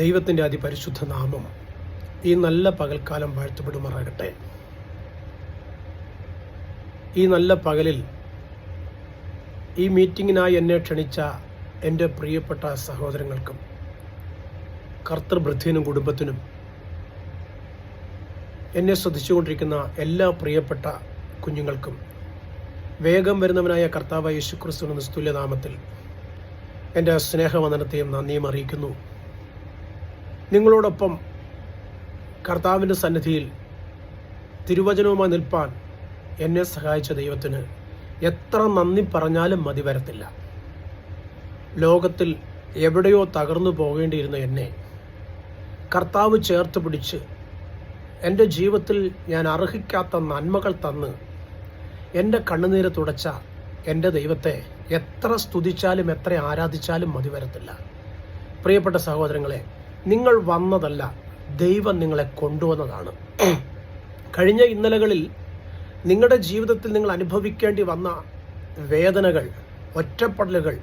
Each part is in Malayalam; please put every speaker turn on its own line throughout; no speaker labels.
ദൈവത്തിൻ്റെ അതിപരിശുദ്ധ നാമം ഈ നല്ല പകൽക്കാലം വാഴ്ത്തപ്പെടുമാറാകട്ടെ. ഈ നല്ല പകലിൽ ഈ മീറ്റിങ്ങിനായി എന്നെ ക്ഷണിച്ച എൻ്റെ പ്രിയപ്പെട്ട സഹോദരങ്ങൾക്കും കർത്തൃഭൃത്യനും കുടുംബത്തിനും എന്നെ ശ്രദ്ധിച്ചുകൊണ്ടിരിക്കുന്ന എല്ലാ പ്രിയപ്പെട്ട കുഞ്ഞുങ്ങൾക്കും വേഗം വരുന്നവനായ കർത്താവായ യേശുക്രിസ്തുവിന്റെ നിസ്തുല്യ നാമത്തിൽ എൻ്റെ സ്നേഹവന്ദനത്തെയും നന്ദിയും അറിയിക്കുന്നു. നിങ്ങളോടൊപ്പം കർത്താവിൻ്റെ സന്നിധിയിൽ തിരുവചനവുമായി നിൽപ്പാൻ എന്നെ സഹായിച്ച ദൈവത്തിന് എത്ര നന്ദി പറഞ്ഞാലും മതി വരത്തില്ല. ലോകത്തിൽ എവിടെയോ തകർന്നു പോകേണ്ടിയിരുന്ന എന്നെ കർത്താവ് ചേർത്ത് പിടിച്ച് എൻ്റെ ജീവിതത്തിൽ ഞാൻ അർഹിക്കാത്ത നന്മകൾ തന്ന് എൻ്റെ കണ്ണുനീര് തുടച്ച എൻ്റെ ദൈവത്തെ എത്ര സ്തുതിച്ചാലും എത്ര ആരാധിച്ചാലും മതി വരത്തില്ല. പ്രിയപ്പെട്ട സഹോദരങ്ങളെ, നിങ്ങൾ വന്നതല്ല, ദൈവം നിങ്ങളെ കൊണ്ടുവന്നതാണ്. കഴിഞ്ഞ ഇന്നലകളിൽ നിങ്ങളുടെ ജീവിതത്തിൽ നിങ്ങൾ അനുഭവിക്കേണ്ടി വന്ന വേദനകൾ, ഒറ്റപ്പെടലുകൾ,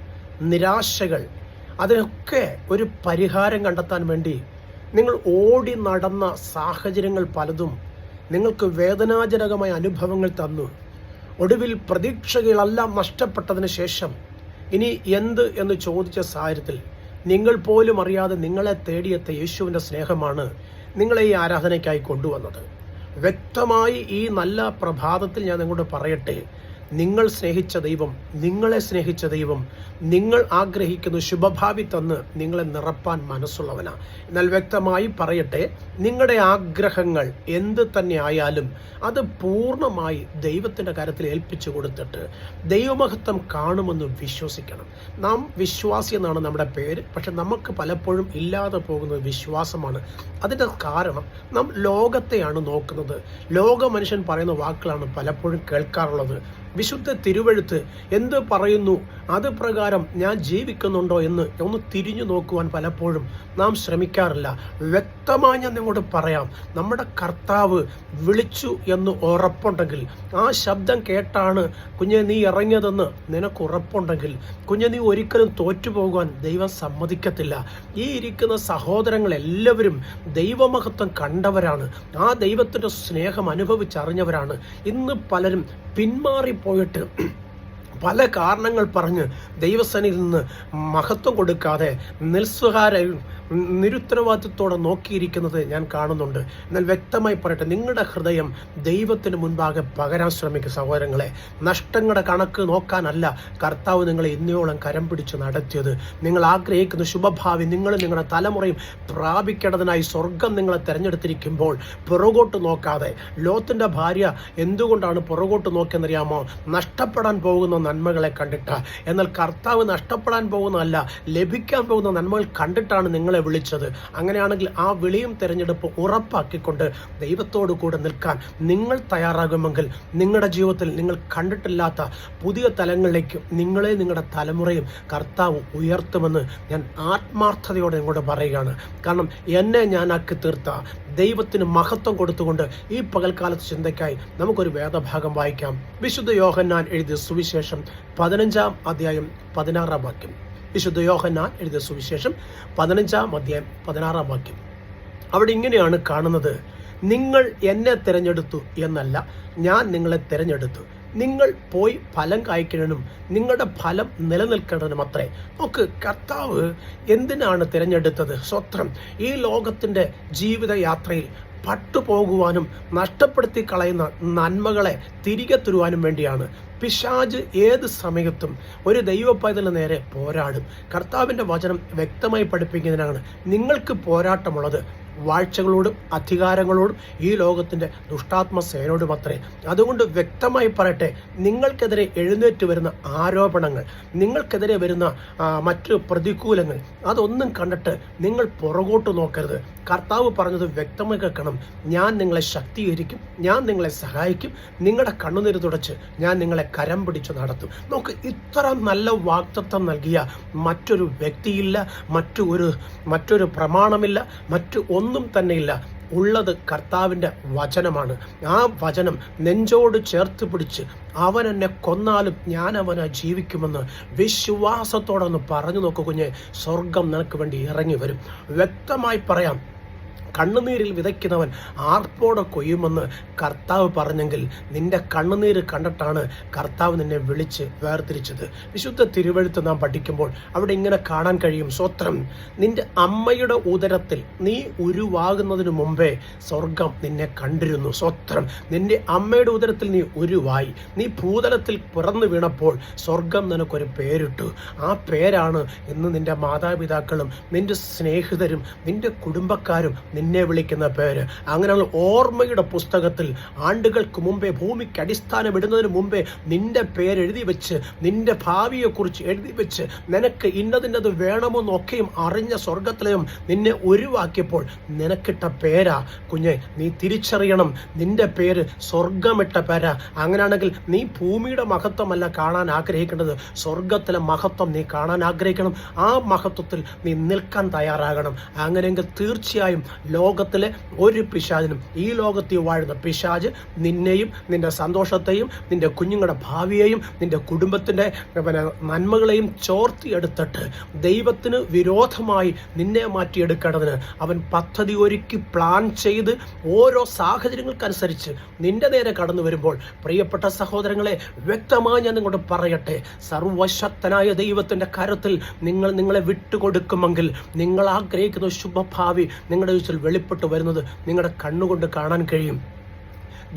നിരാശകൾ, അതിനൊക്കെ ഒരു പരിഹാരം കണ്ടെത്താൻ വേണ്ടി നിങ്ങൾ ഓടി നടന്ന സാഹചര്യങ്ങൾ പലതും നിങ്ങൾക്ക് വേദനാജനകമായ അനുഭവങ്ങൾ തന്നു. ഒടുവിൽ പ്രതീക്ഷകളെല്ലാം നഷ്ടപ്പെട്ടതിന് ശേഷം ഇനി എന്ത് എന്ന് ചോദിച്ച സാഹചര്യത്തിൽ നിങ്ങൾ പോലും അറിയാതെ നിങ്ങളെ തേടിയെത്ത യേശുവിൻ്റെ സ്നേഹമാണ് നിങ്ങളെ ഈ ആരാധനയ്ക്കായി കൊണ്ടുവന്നത്. വ്യക്തമായി ഈ നല്ല പ്രഭാതത്തിൽ ഞാൻ നിങ്ങളോട് പറയട്ടെ, നിങ്ങൾ സ്നേഹിച്ച ദൈവം, നിങ്ങളെ സ്നേഹിച്ച ദൈവം നിങ്ങൾ ആഗ്രഹിക്കുന്ന ശുഭഭാവി തന്ന് നിങ്ങളെ നിറപ്പാൻ മനസ്സുള്ളവനാ. എന്നാൽ വ്യക്തമായി പറയട്ടെ, നിങ്ങളുടെ ആഗ്രഹങ്ങൾ എന്ത് തന്നെ ആയാലും അത് പൂർണ്ണമായി ദൈവത്തിൻ്റെ കാര്യത്തിൽ ഏൽപ്പിച്ചു കൊടുത്തിട്ട് ദൈവമഹത്വം കാണുമെന്ന് വിശ്വസിക്കണം. നാം വിശ്വാസി എന്നാണ് നമ്മുടെ പേര്, പക്ഷെ നമുക്ക് പലപ്പോഴും ഇല്ലാതെ പോകുന്നത് വിശ്വാസമാണ്. അതിൻ്റെ കാരണം നാം ലോകത്തെയാണ് നോക്കുന്നത്. ലോക മനുഷ്യൻ പറയുന്ന വാക്കുകളാണ് പലപ്പോഴും കേൾക്കാറുള്ളത്. വിശുദ്ധ തിരുവെഴുത്ത് എന്ത് പറയുന്നു, അത് പ്രകാരം ഞാൻ ജീവിക്കുന്നുണ്ടോ എന്ന് ഒന്ന് തിരിഞ്ഞു നോക്കുവാൻ പലപ്പോഴും നാം ശ്രമിക്കാറില്ല. വ്യക്തമായി ഞാൻ നിങ്ങളോട് പറയാം, നമ്മുടെ കർത്താവ് വിളിച്ചു എന്ന് ഉറപ്പുണ്ടെങ്കിൽ, ആ ശബ്ദം കേട്ടാണ് കുഞ്ഞെ നീ ഇറങ്ങിയതെന്ന് നിനക്ക് ഉറപ്പുണ്ടെങ്കിൽ, കുഞ്ഞെ നീ ഒരിക്കലും തോറ്റുപോകാൻ ദൈവം സമ്മതിക്കത്തില്ല. ഈ ഇരിക്കുന്ന സഹോദരങ്ങളെല്ലാവരും ദൈവമഹത്വം കണ്ടവരാണ്, ആ ദൈവത്തിൻ്റെ സ്നേഹം അനുഭവിച്ചറിഞ്ഞവരാണ്. ഇന്ന് പലരും പിന്മാറിപ്പോയിട്ട് പല കാരണങ്ങൾ പറഞ്ഞ് ദൈവസന്നിധിയിൽ നിന്ന് മഹത്വം കൊടുക്കാതെ നിരുത്തരവാദിത്വത്തോടെ നോക്കിയിരിക്കുന്നത് ഞാൻ കാണുന്നുണ്ട്. എന്നാൽ വ്യക്തമായി പറയട്ടെ, നിങ്ങളുടെ ഹൃദയം ദൈവത്തിന് മുൻപാകെ പകരാൻ ശ്രമിക്കുക സഹോദരങ്ങളെ. നഷ്ടങ്ങളുടെ കണക്ക് നോക്കാനല്ല കർത്താവ് നിങ്ങളെ ഇന്നയോളം കരം പിടിച്ച് നടത്തിയത്. നിങ്ങൾ ആഗ്രഹിക്കുന്ന ശുഭഭാവി നിങ്ങളും നിങ്ങളുടെ തലമുറയും പ്രാപിക്കേണ്ടതിനായി സ്വർഗം നിങ്ങളെ തിരഞ്ഞെടുത്തിരിക്കുമ്പോൾ പുറകോട്ട് നോക്കാതെ, ലോത്തിന്റെ ഭാര്യ എന്തുകൊണ്ടാണ് പുറകോട്ട് നോക്കിയെന്നറിയാമോ? നഷ്ടപ്പെടാൻ പോകുന്ന നന്മകളെ കണ്ടിട്ട്. എന്നാൽ കർത്താവ് നഷ്ടപ്പെടാൻ പോകുന്നതല്ല, ലഭിക്കാൻ പോകുന്ന നന്മകൾ കണ്ടിട്ടാണ് നിങ്ങളെ വിളിച്ചത്. അങ്ങനെയാണെങ്കിൽ ആ വിളിയും തെരഞ്ഞെടുപ്പ് ഉറപ്പാക്കിക്കൊണ്ട് ദൈവത്തോടു കൂടെ നിൽക്കാൻ നിങ്ങൾ തയ്യാറാകുമെങ്കിൽ നിങ്ങളുടെ ജീവിതത്തിൽ നിങ്ങൾ കണ്ടിട്ടില്ലാത്ത പുതിയ തലങ്ങളിലേക്ക് നിങ്ങളെ നിങ്ങളുടെ തലമുറയും കർത്താവ് ഉയർത്തുമെന്ന് ഞാൻ ആത്മാർത്ഥതയോടെ നിങ്ങളോട് പറയുകയാണ്. കാരണം എന്നെ ഞാനാക്കി തീർത്ത ദൈവത്തിന് മഹത്വം കൊടുത്തുകൊണ്ട് ഈ പകൽക്കാലത്ത് ചിന്തയ്ക്കായി നമുക്കൊരു വേദഭാഗം വായിക്കാം. വിശുദ്ധ യോഹന്നാൻ എഴുതിയ സുവിശേഷം 15-ാം അധ്യായം 16-ാം വാക്യം. വിശുദ്ധ യോഹന്നാൻ എഴുതിയ സുവിശേഷം 15-ാം അധ്യായം 16-ാം വാക്യം. അവിടെ ഇങ്ങനെയാണ് കാണുന്നത്: നിങ്ങൾ എന്നെ തിരഞ്ഞെടുത്തു എന്നല്ല, ഞാൻ നിങ്ങളെ തിരഞ്ഞെടുത്തു, നിങ്ങൾ പോയി ഫലം കായ്ക്കണനും നിങ്ങളുടെ ഫലം നിലനിൽക്കണനും അത്രേ. നോക്ക്, കർത്താവ് എന്തിനാണ് തിരഞ്ഞെടുത്തത്? സ്വത്രം ഈ ലോകത്തിൻ്റെ ജീവിതയാത്രയിൽ പട്ടുപോകുവാനും നഷ്ടപ്പെടുത്തി കളയുന്ന നന്മകളെ തിരികെ തരുവാനും വേണ്ടിയാണ്. പിശാച് ഏത് സമയത്തും ഒരു ദൈവപൈതലിന് നേരെ പോരാടും. കർത്താവിൻ്റെ വചനം വ്യക്തമായി പഠിപ്പിക്കുന്നതിനാണ് നിങ്ങൾക്ക് പോരാട്ടമുള്ളത് വാഴ്ചകളോടും അധികാരങ്ങളോടും ഈ ലോകത്തിൻ്റെ ദുഷ്ടാത്മ സേനയോടും അത്രേ. അതുകൊണ്ട് വ്യക്തമായി പറയട്ടെ, നിങ്ങൾക്കെതിരെ എഴുന്നേറ്റ് വരുന്ന ആരോപണങ്ങൾ, നിങ്ങൾക്കെതിരെ വരുന്ന മറ്റു പ്രതികൂലങ്ങൾ, അതൊന്നും കണ്ടിട്ട് നിങ്ങൾ പുറകോട്ട് നോക്കരുത്. കർത്താവ് പറഞ്ഞത് വ്യക്തമായി കേൾക്കണം: ഞാൻ നിങ്ങളെ ശക്തീകരിക്കും, ഞാൻ നിങ്ങളെ സഹായിക്കും, നിങ്ങളുടെ കണ്ണുനീര് തുടച്ച് ഞാൻ നിങ്ങളെ കരം പിടിച്ചു നടത്തും. നോക്ക്, ഇത്ര നല്ല വാഗ്ദത്തം നൽകിയ മറ്റൊരു വ്യക്തിയില്ല, മറ്റൊരു പ്രമാണമില്ല, ഒന്നും തന്നെയില്ല. ഉള്ളത് കർത്താവിൻ്റെ വചനമാണ്. ആ വചനം നെഞ്ചോട് ചേർത്ത് പിടിച്ച് അവൻ എന്നെ കൊന്നാലും ഞാൻ അവനെ ജീവിക്കുമെന്ന് വിശ്വാസത്തോടെ ഒന്ന് പറഞ്ഞു നോക്കൂ കുഞ്ഞെ. സ്വർഗം നിനക്ക് വേണ്ടി ഇറങ്ങി വരും. വ്യക്തമായി പറയാം, കണ്ണുനീരിൽ വിതയ്ക്കുന്നവൻ ആർപ്പോടെ കൊയ്യുമെന്ന് കർത്താവ് പറഞ്ഞെങ്കിൽ നിന്റെ കണ്ണുനീര് കണ്ടിട്ടാണ് കർത്താവ് നിന്നെ വിളിച്ച് വേർതിരിച്ചത്. വിശുദ്ധ തിരുവെഴുത്ത് നാം പഠിക്കുമ്പോൾ അവിടെ ഇങ്ങനെ കാണാൻ കഴിയും. സ്വത്രം, നിന്റെ അമ്മയുടെ ഉദരത്തിൽ നീ ഉരുവാകുന്നതിന് മുമ്പേ സ്വർഗം നിന്നെ കണ്ടിരുന്നു. സ്വത്രം, നിന്റെ അമ്മയുടെ ഉദരത്തിൽ നീ ഉരുവായി. നീ ഭൂതലത്തിൽ പിറന്നു വീണപ്പോൾ സ്വർഗം നിനക്കൊരു പേരിട്ടു. ആ പേരാണ് ഇന്ന് നിന്റെ മാതാപിതാക്കളും നിന്റെ സ്നേഹിതരും നിന്റെ കുടുംബക്കാരും നിന്നെ വിളിക്കുന്ന പേര്. അങ്ങനെയുള്ള ഓർമ്മയുടെ പുസ്തകത്തിൽ ആണ്ടുകൾക്ക് മുമ്പേ, ഭൂമിക്ക് അടിസ്ഥാനം ഇടുന്നതിന് മുമ്പേ നിന്റെ പേര് എഴുതി വെച്ച്, നിന്റെ ഭാവിയെക്കുറിച്ച് എഴുതി വെച്ച്, നിനക്ക് ഇന്നതിൻ്റെത് വേണമെന്നൊക്കെയും അറിഞ്ഞ സ്വർഗത്തിലെയും നിന്നെ ഒഴിവാക്കിയപ്പോൾ നിനക്കിട്ട പേരാ കുഞ്ഞെ. നീ തിരിച്ചറിയണം, നിന്റെ പേര് സ്വർഗമിട്ട പേരാ. അങ്ങനെയാണെങ്കിൽ നീ ഭൂമിയുടെ മഹത്വമല്ല കാണാൻ ആഗ്രഹിക്കേണ്ടത്, സ്വർഗത്തിലെ മഹത്വം നീ കാണാൻ ആഗ്രഹിക്കണം. ആ മഹത്വത്തിൽ നീ നിൽക്കാൻ തയ്യാറാകണം. അങ്ങനെയെങ്കിൽ തീർച്ചയായും ലോകത്തിലെ ഒരു പിശാചിനും, ഈ ലോകത്തിൽ വാഴുന്ന പിശാച് നിന്നെയും നിന്റെ സന്തോഷത്തെയും നിന്റെ കുഞ്ഞുങ്ങളുടെ ഭാവിയെയും നിന്റെ കുടുംബത്തിൻ്റെ നന്മകളെയും ചോർത്തിയെടുത്തിട്ട് ദൈവത്തിന് വിരോധമായി നിന്നെ മാറ്റിയെടുക്കേണ്ടതിന് അവൻ പദ്ധതി ഒരുക്കി പ്ലാൻ ചെയ്ത് ഓരോ സാഹചര്യങ്ങൾക്കനുസരിച്ച് നിന്റെ നേരെ കടന്നു വരുമ്പോൾ, പ്രിയപ്പെട്ട സഹോദരങ്ങളെ, വ്യക്തമായി ഞാൻ നിങ്ങളോട് പറയട്ടെ, സർവശക്തനായ ദൈവത്തിൻ്റെ കരത്തിൽ നിങ്ങളെ വിട്ടുകൊടുക്കുമെങ്കിൽ നിങ്ങൾ ആഗ്രഹിക്കുന്ന ശുഭഭാവി നിങ്ങളുടെ ജീവിതത്തിൽ വെളിപ്പെട്ട് വരുന്നത് നിങ്ങളുടെ കണ്ണുകൊണ്ട് കാണാൻ കഴിയും.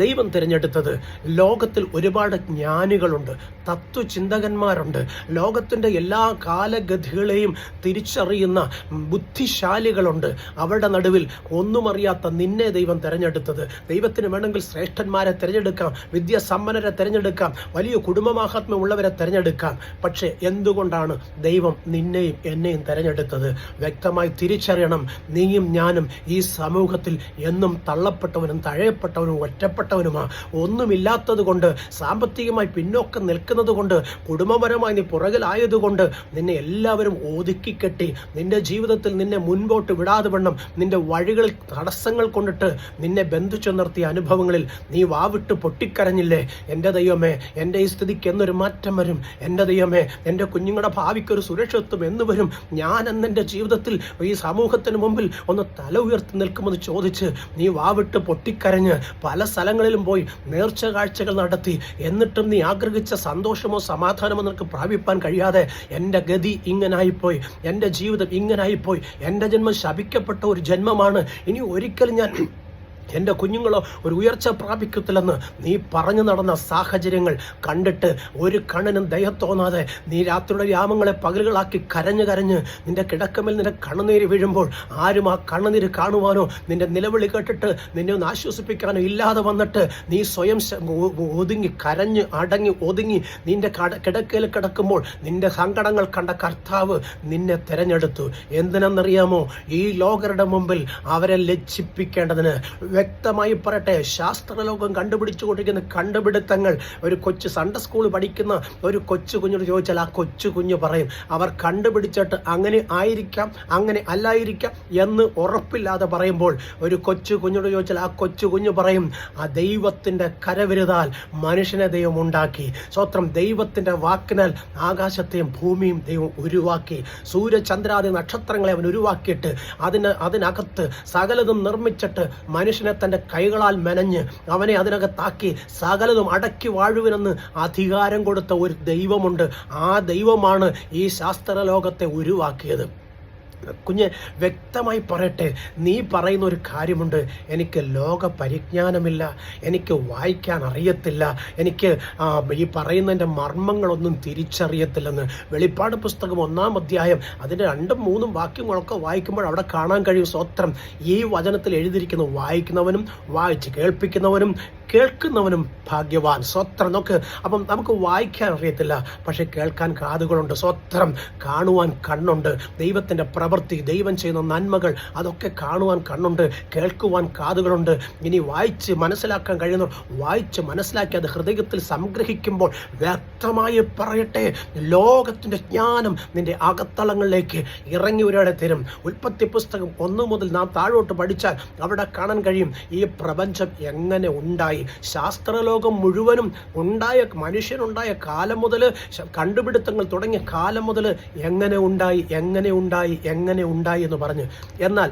ദൈവം തിരഞ്ഞെടുത്തത് ലോകത്തിൽ ഒരുപാട് ജ്ഞാനികളുണ്ട്, തത്വചിന്തകന്മാരുണ്ട്, ലോകത്തിൻ്റെ എല്ലാ കാലഗതികളെയും തിരിച്ചറിയുന്ന ബുദ്ധിശാലികളുണ്ട്. അവരുടെ നടുവിൽ ഒന്നും അറിയാത്ത നിന്നെ ദൈവം തിരഞ്ഞെടുത്തത്. ദൈവത്തിന് വേണമെങ്കിൽ ശ്രേഷ്ഠന്മാരെ തിരഞ്ഞെടുക്കാം, വിദ്യാസമ്പന്നരെ തിരഞ്ഞെടുക്കാം, വലിയ കുടുംബമാഹാത്മ്യമുള്ളവരെ തിരഞ്ഞെടുക്കാം. പക്ഷേ എന്തുകൊണ്ടാണ് ദൈവം നിന്നെയും എന്നെയും തിരഞ്ഞെടുത്തത്? വ്യക്തമായി തിരിച്ചറിയണം. നീയും ഞാനും ഈ സമൂഹത്തിൽ എന്നും തള്ളപ്പെട്ടവനും തഴയപ്പെട്ടവനും ഒറ്റപ്പെട്ടവനുമാ. ഒന്നുമില്ലാത്തത് കൊണ്ട്, സാമ്പത്തികമായി പിന്നോക്കം നിൽക്കുന്നത് കൊണ്ട്, കുടുംബപരമായി നീ പുറകിലായതുകൊണ്ട് നിന്നെ എല്ലാവരും ഒതുക്കിക്കെട്ടി നിന്റെ ജീവിതത്തിൽ നിന്നെ മുൻപോട്ട് വിടാതെ വണ്ണം നിന്റെ വഴികളിൽ തടസ്സങ്ങൾ കൊണ്ടിട്ട് നിന്നെ ബന്ധിച്ചു നിർത്തിയ അനുഭവങ്ങളിൽ നീ വാവിട്ട് പൊട്ടിക്കരഞ്ഞില്ലേ? എൻ്റെ ദൈവമേ, എൻ്റെ ഈ സ്ഥിതിക്ക് എന്നൊരു മാറ്റം വരും. എൻ്റെ ദൈവമേ, എൻ്റെ കുഞ്ഞുങ്ങളുടെ ഭാവിക്കൊരു സുരക്ഷിതത്വം എന്ന് വരും. ഞാൻ എന്നെൻ്റെ ജീവിതത്തിൽ ഈ സമൂഹത്തിന് മുമ്പിൽ ഒന്ന് തല ഉയർത്തി നിൽക്കുമെന്ന് ചോദിച്ച് നീ വാവിട്ട് പൊട്ടിക്കരഞ്ഞ് പല സ്ഥലങ്ങളിലും പോയി നേർച്ച കാഴ്ചകൾ നടത്തി. എന്നിട്ടും നീ ആഗ്രഹിച്ച സന്തോഷമോ സമാധാനമോ നിനക്ക് പ്രാപിപ്പാൻ കഴിയാതെ എൻ്റെ ഗതി ഇങ്ങനായിപ്പോയി, എൻ്റെ ജീവിതം ഇങ്ങനായിപ്പോയി, എൻ്റെ ജന്മം ശപിക്കപ്പെട്ട ഒരു ജന്മമാണ്, ഇനി ഒരിക്കലും ഞാൻ എൻ്റെ കുഞ്ഞുങ്ങളോ ഒരു ഉയർച്ച പ്രാപിക്കത്തില്ലെന്ന് നീ പറഞ്ഞു നടന്ന സാഹചര്യങ്ങൾ കണ്ടിട്ട് ഒരു കണ്ണിനും ദയ തോന്നാതെ നീ രാത്രിയുടെ യാമങ്ങളെ പകലുകളാക്കി കരഞ്ഞ് കരഞ്ഞ് നിന്റെ കിടക്കമേൽ നിന്റെ കണ്ണുനീര് വീഴുമ്പോൾ ആരും ആ കണ്ണുനീര് കാണുവാനോ നിന്റെ നിലവിളി കേട്ടിട്ട് നിന്നെ ഒന്ന് ആശ്വസിപ്പിക്കാനോ ഇല്ലാതെ വന്നിട്ട് നീ സ്വയം ഒതുങ്ങി കരഞ്ഞ് അടങ്ങി ഒതുങ്ങി നിന്റെ കിടക്കയിൽ കിടക്കുമ്പോൾ നിന്റെ സങ്കടങ്ങൾ കണ്ട കർത്താവ് നിന്നെ തിരഞ്ഞെടുത്തു. എന്തിനെന്നറിയാമോ? ഈ ലോകരുടെ മുമ്പിൽ അവരെ ലജ്ജിപ്പിക്കേണ്ടതിന്. വ്യക്തമായി പറയട്ടെ, ശാസ്ത്രലോകം കണ്ടുപിടിച്ചുകൊണ്ടിരിക്കുന്ന കണ്ടുപിടുത്തങ്ങൾ ഒരു കൊച്ചു സൺഡേ സ്കൂൾ പഠിക്കുന്ന ഒരു കൊച്ചു കുഞ്ഞോട് ചോദിച്ചാൽ ആ കൊച്ചു കുഞ്ഞ് പറയും. അവർ കണ്ടുപിടിച്ചിട്ട് അങ്ങനെ ആയിരിക്കാം, അങ്ങനെ അല്ലായിരിക്കാം എന്ന് ഉറപ്പില്ലാതെ പറയുമ്പോൾ ഒരു കൊച്ചു കുഞ്ഞോട് ചോദിച്ചാൽ ആ കൊച്ചു കുഞ്ഞ് പറയും, ആ ദൈവത്തിൻ്റെ കരവിരുതാൽ മനുഷ്യനെ ദൈവം ഉണ്ടാക്കി. സ്വത്രം, ദൈവത്തിൻ്റെ വാക്കിനാൽ ആകാശത്തെയും ഭൂമിയും ദൈവം ഉരുവാക്കി. സൂര്യചന്ദ്രാദി നക്ഷത്രങ്ങളെ അവൻ ഉരുവാക്കിയിട്ട് അതിനകത്ത് സകലതും നിർമ്മിച്ചിട്ട് മനുഷ്യനെ തൻ്റെ കൈകളാൽ മെനഞ്ഞ് അവനെ അതിനകത്താക്കി സകലതും അടക്കി വാഴുവിനെന്ന് അധികാരം കൊടുത്ത ഒരു ദൈവമുണ്ട്. ആ ദൈവമാണ് ഈ ശാസ്ത്രലോകത്തെ ഉരുവാക്കിയത്. കുഞ്ഞ്, വ്യക്തമായി പറയട്ടെ, നീ പറയുന്ന ഒരു കാര്യമുണ്ട്, എനിക്ക് ലോക പരിജ്ഞാനമില്ല, എനിക്ക് വായിക്കാൻ അറിയത്തില്ല, എനിക്ക് ഈ പറയുന്നതിൻ്റെ മർമ്മങ്ങളൊന്നും തിരിച്ചറിയത്തില്ലെന്ന്. വെളിപ്പാട് പുസ്തകം 1-ാം അധ്യായം അതിൻ്റെ 2ഉം 3ഉം വാക്യങ്ങളൊക്കെ വായിക്കുമ്പോൾ അവിടെ കാണാൻ കഴിയും. സ്വത്രം, ഈ വചനത്തിൽ എഴുതിയിരിക്കുന്നു, വായിക്കുന്നവനും വായിച്ച് കേൾപ്പിക്കുന്നവനും കേൾക്കുന്നവനും ഭാഗ്യവാൻ. സ്വത്രം. നോക്ക്, അപ്പം നമുക്ക് വായിക്കാൻ അറിയത്തില്ല, പക്ഷെ കേൾക്കാൻ കാതുകളുണ്ട്. സ്വത്രം. കാണുവാൻ കണ്ണുണ്ട്. ദൈവത്തിൻ്റെ പ്രവൃത്തി പ്രവൃത്തി, ദൈവം ചെയ്യുന്ന നന്മകൾ, അതൊക്കെ കാണുവാൻ കണ്ണുണ്ട്, കേൾക്കുവാൻ കാതുകളുണ്ട്. ഇനി വായിച്ച് മനസ്സിലാക്കാൻ കഴിയുന്നു. വായിച്ച് മനസ്സിലാക്കി അത് ഹൃദയത്തിൽ സംഗ്രഹിക്കുമ്പോൾ വ്യക്തമായി പറയട്ടെ, ലോകത്തിൻ്റെ ജ്ഞാനം നിന്റെ അകത്തളങ്ങളിലേക്ക് ഇറങ്ങി ഒരാളെ തരും. ഉൽപ്പത്തി പുസ്തകം 1 മുതൽ നാം താഴോട്ട് പഠിച്ചാൽ അവിടെ കാണാൻ കഴിയും ഈ പ്രപഞ്ചം എങ്ങനെ ഉണ്ടായി. ശാസ്ത്രലോകം മുഴുവനും ഉണ്ടായ, മനുഷ്യനുണ്ടായ കാലം മുതൽ, കണ്ടുപിടുത്തങ്ങൾ തുടങ്ങിയ കാലം മുതൽ എങ്ങനെ ഉണ്ടായി എന്ന് പറഞ്ഞ്. എന്നാൽ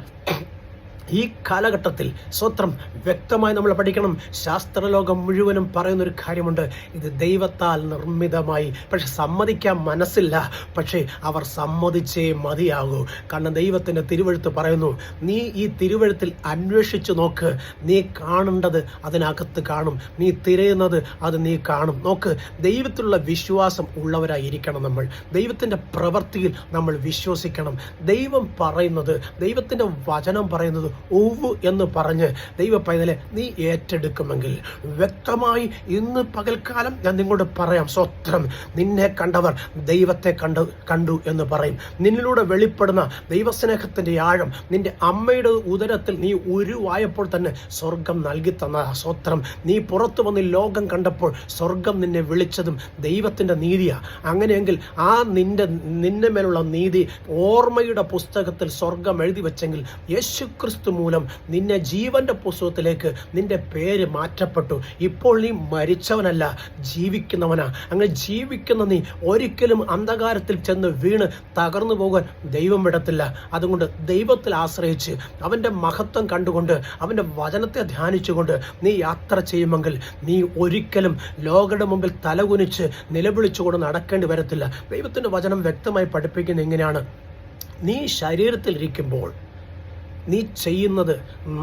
ഈ കാലഘട്ടത്തിൽ സ്വത്രം വ്യക്തമായി നമ്മൾ പഠിക്കണം. ശാസ്ത്രലോകം മുഴുവനും പറയുന്നൊരു കാര്യമുണ്ട്, ഇത് ദൈവത്താൽ നിർമ്മിതമായി. പക്ഷെ സമ്മതിക്കാൻ മനസ്സില്ല, പക്ഷേ അവർ സമ്മതിച്ചേ മതിയാകൂ. കാരണം ദൈവത്തിൻ്റെ തിരുവെഴുത്ത് പറയുന്നു, നീ ഈ തിരുവെഴുത്തിൽ അന്വേഷിച്ചു നോക്ക്, നീ കാണേണ്ടത് അതിനകത്ത് കാണും, നീ തിരയുന്നത് അത് നീ കാണും. നോക്ക്, ദൈവത്തിലുള്ള വിശ്വാസം ഉള്ളവരായിരിക്കണം നമ്മൾ. ദൈവത്തിൻ്റെ പ്രവൃത്തിയിൽ നമ്മൾ വിശ്വസിക്കണം. ദൈവം പറയുന്നത്, ദൈവത്തിൻ്റെ വചനം പറയുന്നത് ഉവ്വ് എന്ന് പറഞ്ഞ് ദൈവ പൈതലെ നീ ഏറ്റെടുക്കുമെങ്കിൽ വ്യക്തമായി പകൽക്കാലം ഞാൻ നിങ്ങളോട് പറയാം, സ്വത്രം, നിന്നെ കണ്ടവർ ദൈവത്തെ കണ്ടു എന്ന് പറയും. നിന്നിലൂടെ വെളിപ്പെടുന്ന ദൈവസ്നേഹത്തിൻ്റെ ആഴം, നിന്റെ അമ്മയുടെ ഉദരത്തിൽ നീ ഉരുവായപ്പോൾ തന്നെ സ്വർഗം നൽകി തന്ന സ്വത്രം, നീ പുറത്തു വന്ന് ലോകം കണ്ടപ്പോൾ സ്വർഗം നിന്നെ വിളിച്ചതും ദൈവത്തിൻ്റെ നീതിയാണ്. അങ്ങനെയെങ്കിൽ ആ നിന്റെ മേലുള്ള നീതി ഓർമ്മയുടെ പുസ്തകത്തിൽ സ്വർഗം എഴുതി വെച്ചെങ്കിൽ യേശുക്രിസ്തു മൂലം നിന്നെ ജീവന്റെ പുസ്തകത്തിലേക്ക് നിന്റെ പേര് മാറ്റപ്പെട്ടു. ഇപ്പോൾ നീ മരിച്ചവനല്ല, ജീവിക്കുന്നവനാ. അങ്ങനെ ജീവിക്കുന്ന നീ ഒരിക്കലും അന്ധകാരത്തിൽ ചെന്ന് വീണ് തകർന്നു പോകാൻ ദൈവം വിടത്തില്ല. അതുകൊണ്ട് ദൈവത്തിൽ ആശ്രയിച്ച് അവൻ്റെ മഹത്വം കണ്ടുകൊണ്ട് അവൻ്റെ വചനത്തെ ധ്യാനിച്ചുകൊണ്ട് നീ യാത്ര ചെയ്യുമെങ്കിൽ നീ ഒരിക്കലും ലോകയുടെ മുമ്പിൽ തലകുനിച്ച് നിലവിളിച്ചുകൊണ്ട് നടക്കേണ്ടി വരത്തില്ല. ദൈവത്തിൻ്റെ വചനം വ്യക്തമായി പഠിപ്പിക്കുന്നത് എങ്ങനെയാണ്? നീ ശരീരത്തിലിരിക്കുമ്പോൾ നീ ചെയ്യുന്നത്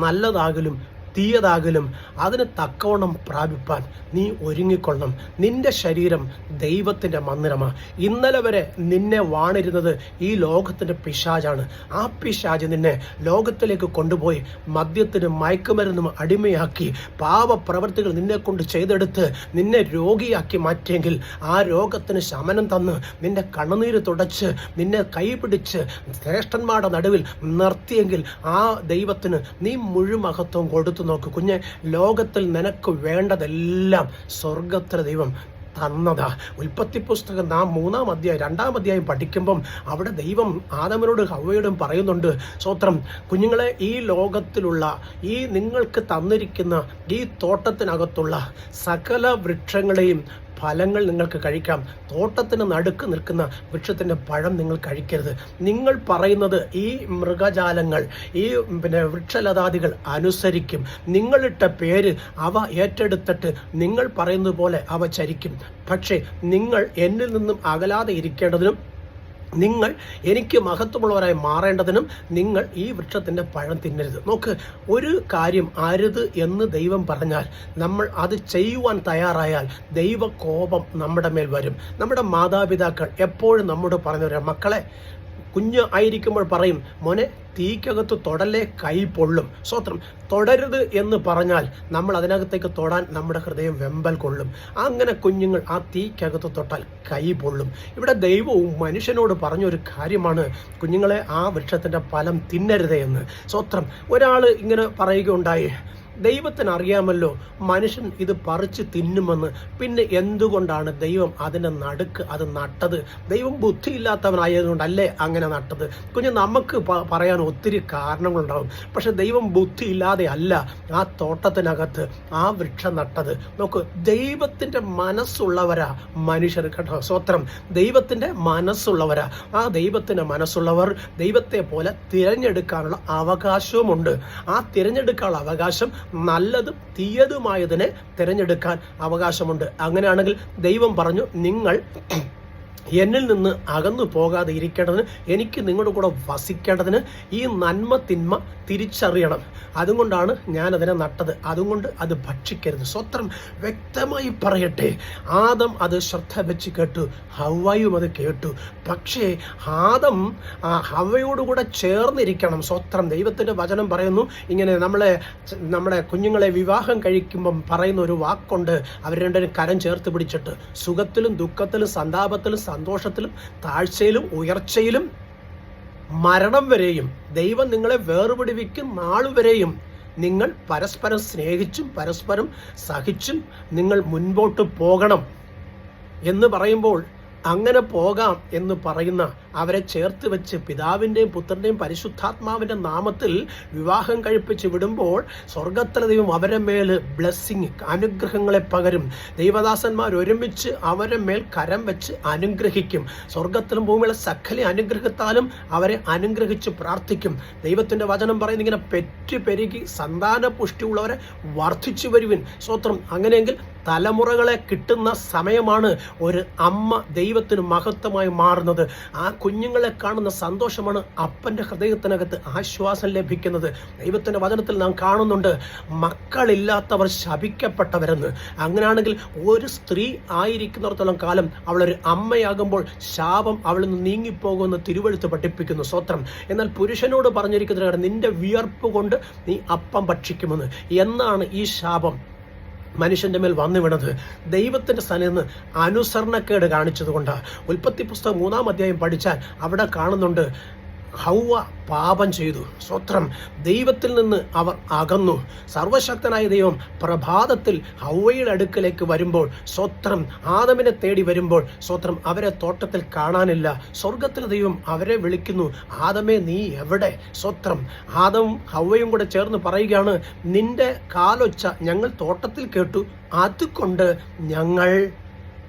നല്ലതാകലും തീയതാകലും അതിന് തക്കവണ്ണം പ്രാപിപ്പാൻ നീ ഒരുങ്ങിക്കൊള്ളണം. നിന്റെ ശരീരം ദൈവത്തിൻ്റെ മന്ദിരമാണ്. ഇന്നലെ വരെ നിന്നെ വാണിരുന്നത് ഈ ലോകത്തിൻ്റെ പിശാചാണ്. ആ പിശാച് നിന്നെ ലോകത്തിലേക്ക് കൊണ്ടുപോയി മദ്യത്തിനും മയക്കുമരുന്നും അടിമയാക്കി പാപപ്രവൃത്തികൾ നിന്നെ കൊണ്ട് ചെയ്തെടുത്ത് നിന്നെ രോഗിയാക്കി മാറ്റിയെങ്കിൽ, ആ രോഗത്തിന് ശമനം തന്ന് നിന്റെ കണ്ണുനീര് തുടച്ച് നിന്നെ കൈപിടിച്ച് ശ്രേഷ്ഠന്മാരുടെ നടുവിൽ നിർത്തിയെങ്കിൽ ആ ദൈവത്തിന് നീ മുഴുമഹത്വം കൊടുത്തു നോക്ക്. കുഞ്ഞെ, ലോകത്തിൽ നിനക്ക് വേണ്ടതെല്ലാം സ്വർഗത്തിലെ ദൈവം തന്നതാ. ഉൽപ്പത്തി പുസ്തകം നാം 3-ാം അധ്യായം 2-ാം അധ്യായം പഠിക്കുമ്പം അവിടെ ദൈവം ആദമിനോട് ഹവ്വയോടും പറയുന്നുണ്ട്, സ്വത്രം, കുഞ്ഞുങ്ങളെ, ഈ ലോകത്തിലുള്ള ഈ നിങ്ങൾക്ക് തന്നിരിക്കുന്ന ഈ തോട്ടത്തിനകത്തുള്ള സകല വൃക്ഷങ്ങളെയും ഫലങ്ങൾ നിങ്ങൾക്ക് കഴിക്കാം. തോട്ടത്തിന് നടുക്ക് നിൽക്കുന്ന വൃക്ഷത്തിൻ്റെ പഴം നിങ്ങൾ കഴിക്കരുത്. നിങ്ങൾ പറയുന്നത് ഈ മൃഗജാലങ്ങൾ, ഈ വൃക്ഷലതാദികൾ അനുസരിക്കും. നിങ്ങളിട്ട പേര് അവ ഏറ്റെടുത്തിട്ട് നിങ്ങൾ പറയുന്നത് പോലെ അവ ചരിക്കും. പക്ഷേ നിങ്ങൾ എന്നിൽ നിന്നും അകലാതെ ഇരിക്കേണ്ടതിനും നിങ്ങൾ എനിക്ക് മഹത്വമുള്ളവരായി മാറേണ്ടതിനും നിങ്ങൾ ഈ വൃക്ഷത്തിൻ്റെ പഴം തിന്നരുത്. നോക്ക്, ഒരു കാര്യം അരുത് എന്ന് ദൈവം പറഞ്ഞാൽ നമ്മൾ അത് ചെയ്യുവാൻ തയ്യാറായാൽ ദൈവകോപം നമ്മുടെ മേൽ വരും. നമ്മുടെ മാതാപിതാക്കൾ എപ്പോഴും നമ്മോട് പറഞ്ഞവരാ, മക്കളെ, കുഞ്ഞ് ആയിരിക്കുമ്പോൾ പറയും, മോനെ, തീക്കകത്ത് തൊടലേ, കൈ പൊള്ളും. സ്വത്രം, തൊടരുത് എന്ന് പറഞ്ഞാൽ നമ്മൾ അതിനകത്തേക്ക് തൊടാൻ നമ്മുടെ ഹൃദയം വെമ്പൽ കൊള്ളും. അങ്ങനെ കുഞ്ഞുങ്ങൾ ആ തീക്കകത്ത് തൊട്ടാൽ കൈ പൊള്ളും. ഇവിടെ ദൈവവും മനുഷ്യനോട് പറഞ്ഞൊരു കാര്യമാണ്, കുഞ്ഞുങ്ങളെ, ആ വൃക്ഷത്തിൻ്റെ ഫലം തിന്നരുതേ എന്ന്. സ്വത്രം, ഒരാൾ ഇങ്ങനെ പറയുകയുണ്ടായി, ദൈവത്തിന് അറിയാമല്ലോ മനുഷ്യൻ ഇത് പറിച്ച് തിന്നുമെന്ന്, പിന്നെ എന്തുകൊണ്ടാണ് ദൈവം അതിൻ്റെ നടുക്ക് അത് നട്ടത്? ദൈവം ബുദ്ധിയില്ലാത്തവനായതുകൊണ്ടല്ലേ അങ്ങനെ നട്ടത്? കുഞ്ഞ്, നമുക്ക് പറയാൻ ഒത്തിരി കാരണങ്ങളുണ്ടാവും. പക്ഷെ ദൈവം ബുദ്ധിയില്ലാതെ അല്ല ആ തോട്ടത്തിനകത്ത് ആ വൃക്ഷം നട്ടത്. നോക്ക്, ദൈവത്തിൻ്റെ മനസ്സുള്ളവരാ മനുഷ്യർ, കേട്ടോ. സ്വത്രം, ദൈവത്തിൻ്റെ മനസ്സുള്ളവരാ. ആ ദൈവത്തിൻ്റെ മനസ്സുള്ളവർ ദൈവത്തെ പോലെ തിരഞ്ഞെടുക്കാനുള്ള അവകാശവുമുണ്ട്. ആ തിരഞ്ഞെടുക്കാനുള്ള അവകാശം നല്ലതും തീയതുമായതിനെ തിരഞ്ഞെടുക്കാൻ അവകാശമുണ്ട്. അങ്ങനെയാണെങ്കിൽ ദൈവം പറഞ്ഞു, നിങ്ങൾ എന്നിൽ നിന്ന് അകന്നു പോകാതെ ഇരിക്കേണ്ടതിന്, എനിക്ക് നിങ്ങളുടെ കൂടെ വസിക്കേണ്ടതിന് ഈ നന്മ തിന്മ തിരിച്ചറിയണം. അതുകൊണ്ടാണ് ഞാനതിനെ നട്ടത്. അതുകൊണ്ട് അത് ഭക്ഷിക്കരുത്. സ്വത്രം, വ്യക്തമായി പറയട്ടെ, ആദം അത് ശ്രദ്ധ വെച്ച് കേട്ടു, ഹവ്വയും അത് കേട്ടു. പക്ഷേ ആദം ഹവ്വയോടുകൂടെ ചേർന്നിരിക്കണം. സ്വത്രം, ദൈവത്തിൻ്റെ വചനം പറയുന്നു ഇങ്ങനെ, നമ്മുടെ കുഞ്ഞുങ്ങളെ വിവാഹം കഴിക്കുമ്പം പറയുന്ന ഒരു വാക്കുണ്ട്, അവർ രണ്ടുപേരും കരം ചേർത്ത് പിടിച്ചിട്ട് സുഖത്തിലും ദുഃഖത്തിലും സന്താപത്തിലും സന്തോഷത്തിലും താഴ്ചയിലും ഉയർച്ചയിലും മരണം വരെയും, ദൈവം നിങ്ങളെ വേർപിടിവിക്കും നാളുവരെയും നിങ്ങൾ പരസ്പരം സ്നേഹിച്ചും പരസ്പരം സഹിച്ചും നിങ്ങൾ മുൻപോട്ട് പോകണം എന്ന് പറയുമ്പോൾ, അങ്ങനെ പോകാം എന്ന് പറയുന്ന അവരെ ചേർത്ത് വെച്ച് പിതാവിൻ്റെയും പുത്രൻ്റെയും പരിശുദ്ധാത്മാവിൻ്റെ നാമത്തിൽ വിവാഹം കഴിപ്പിച്ച് വിടുമ്പോൾ സ്വർഗത്തിലെ ദൈവം അവരെ മേൽ ബ്ലെസ്സിങ്, അനുഗ്രഹങ്ങളെ പകരും. ദൈവദാസന്മാർ ഒരുമിച്ച് അവരെ മേൽ കരം വെച്ച് അനുഗ്രഹിക്കും. സ്വർഗത്തിലും ഭൂമിയിലെ സകല അനുഗ്രഹത്താലും അവരെ അനുഗ്രഹിച്ച് പ്രാർത്ഥിക്കും. ദൈവത്തിൻ്റെ വചനം പറയുന്നത് ഇങ്ങനെ പെറ്റു പെരുകി സന്താന പുഷ്ടിയുള്ളവരെ വർദ്ധിച്ചു വരുവിൻ. സ്തോത്രം. അങ്ങനെയെങ്കിൽ തലമുറകളെ കിട്ടുന്ന സമയമാണ് ഒരു അമ്മ ദൈവത്തിന് മഹത്വമായി മാറുന്നത്. ആ കുഞ്ഞുങ്ങളെ കാണുന്ന സന്തോഷമാണ് അപ്പൻ്റെ ഹൃദയത്തിനകത്ത് ആശ്വാസം ലഭിക്കുന്നത്. ദൈവത്തിൻ്റെ വചനത്തിൽ നാം കാണുന്നുണ്ട്, മക്കളില്ലാത്തവർ ശപിക്കപ്പെട്ടവരെന്ന്. അങ്ങനെയാണെങ്കിൽ ഒരു സ്ത്രീ ആയിരിക്കുന്നിടത്തോളം കാലം അവളൊരു അമ്മയാകുമ്പോൾ ശാപം അവളിൽ നിന്ന് നീങ്ങിപ്പോകുമെന്ന് തിരുവെഴുത്ത് പഠിപ്പിക്കുന്നു. സ്തോത്രം. എന്നാൽ പുരുഷനോട് പറഞ്ഞിരിക്കുന്നത്, നിന്റെ വിയർപ്പ് കൊണ്ട് നീ അപ്പം ഭക്ഷിക്കുമെന്ന്. എന്നാണ് ഈ ശാപം മനുഷ്യന്റെ മേൽ വന്നു വീണത്? ദൈവത്തിന്റെ സ്ഥാനത്ത് നിന്ന് അനുസരണക്കേട് കാണിച്ചതുകൊണ്ടാണ്. ഉൽപ്പത്തി പുസ്തകം 3-ാം അധ്യായം പഠിച്ചാൽ അവിടെ കാണുന്നുണ്ട്, ഹൗവ പാപം ചെയ്തു. സ്വത്രം. ദൈവത്തിൽ നിന്ന് അവർ അകന്നു. സർവശക്തനായ ദൈവം പ്രഭാതത്തിൽ ഹൗവയുടെ അടുക്കലേക്ക് വരുമ്പോൾ, സ്വത്രം, ആദമിനെ തേടി വരുമ്പോൾ, സ്വത്രം, അവരെ തോട്ടത്തിൽ കാണാനില്ല. സ്വർഗത്തിലെ ദൈവം അവരെ വിളിക്കുന്നു, ആദമേ നീ എവിടെ? സ്വത്രം. ആദവും ഹൗവയും കൂടെ ചേർന്ന് പറയുകയാണ്, നിന്റെ കാലൊച്ച ഞങ്ങൾ തോട്ടത്തിൽ കേട്ടു, അതുകൊണ്ട് ഞങ്ങൾ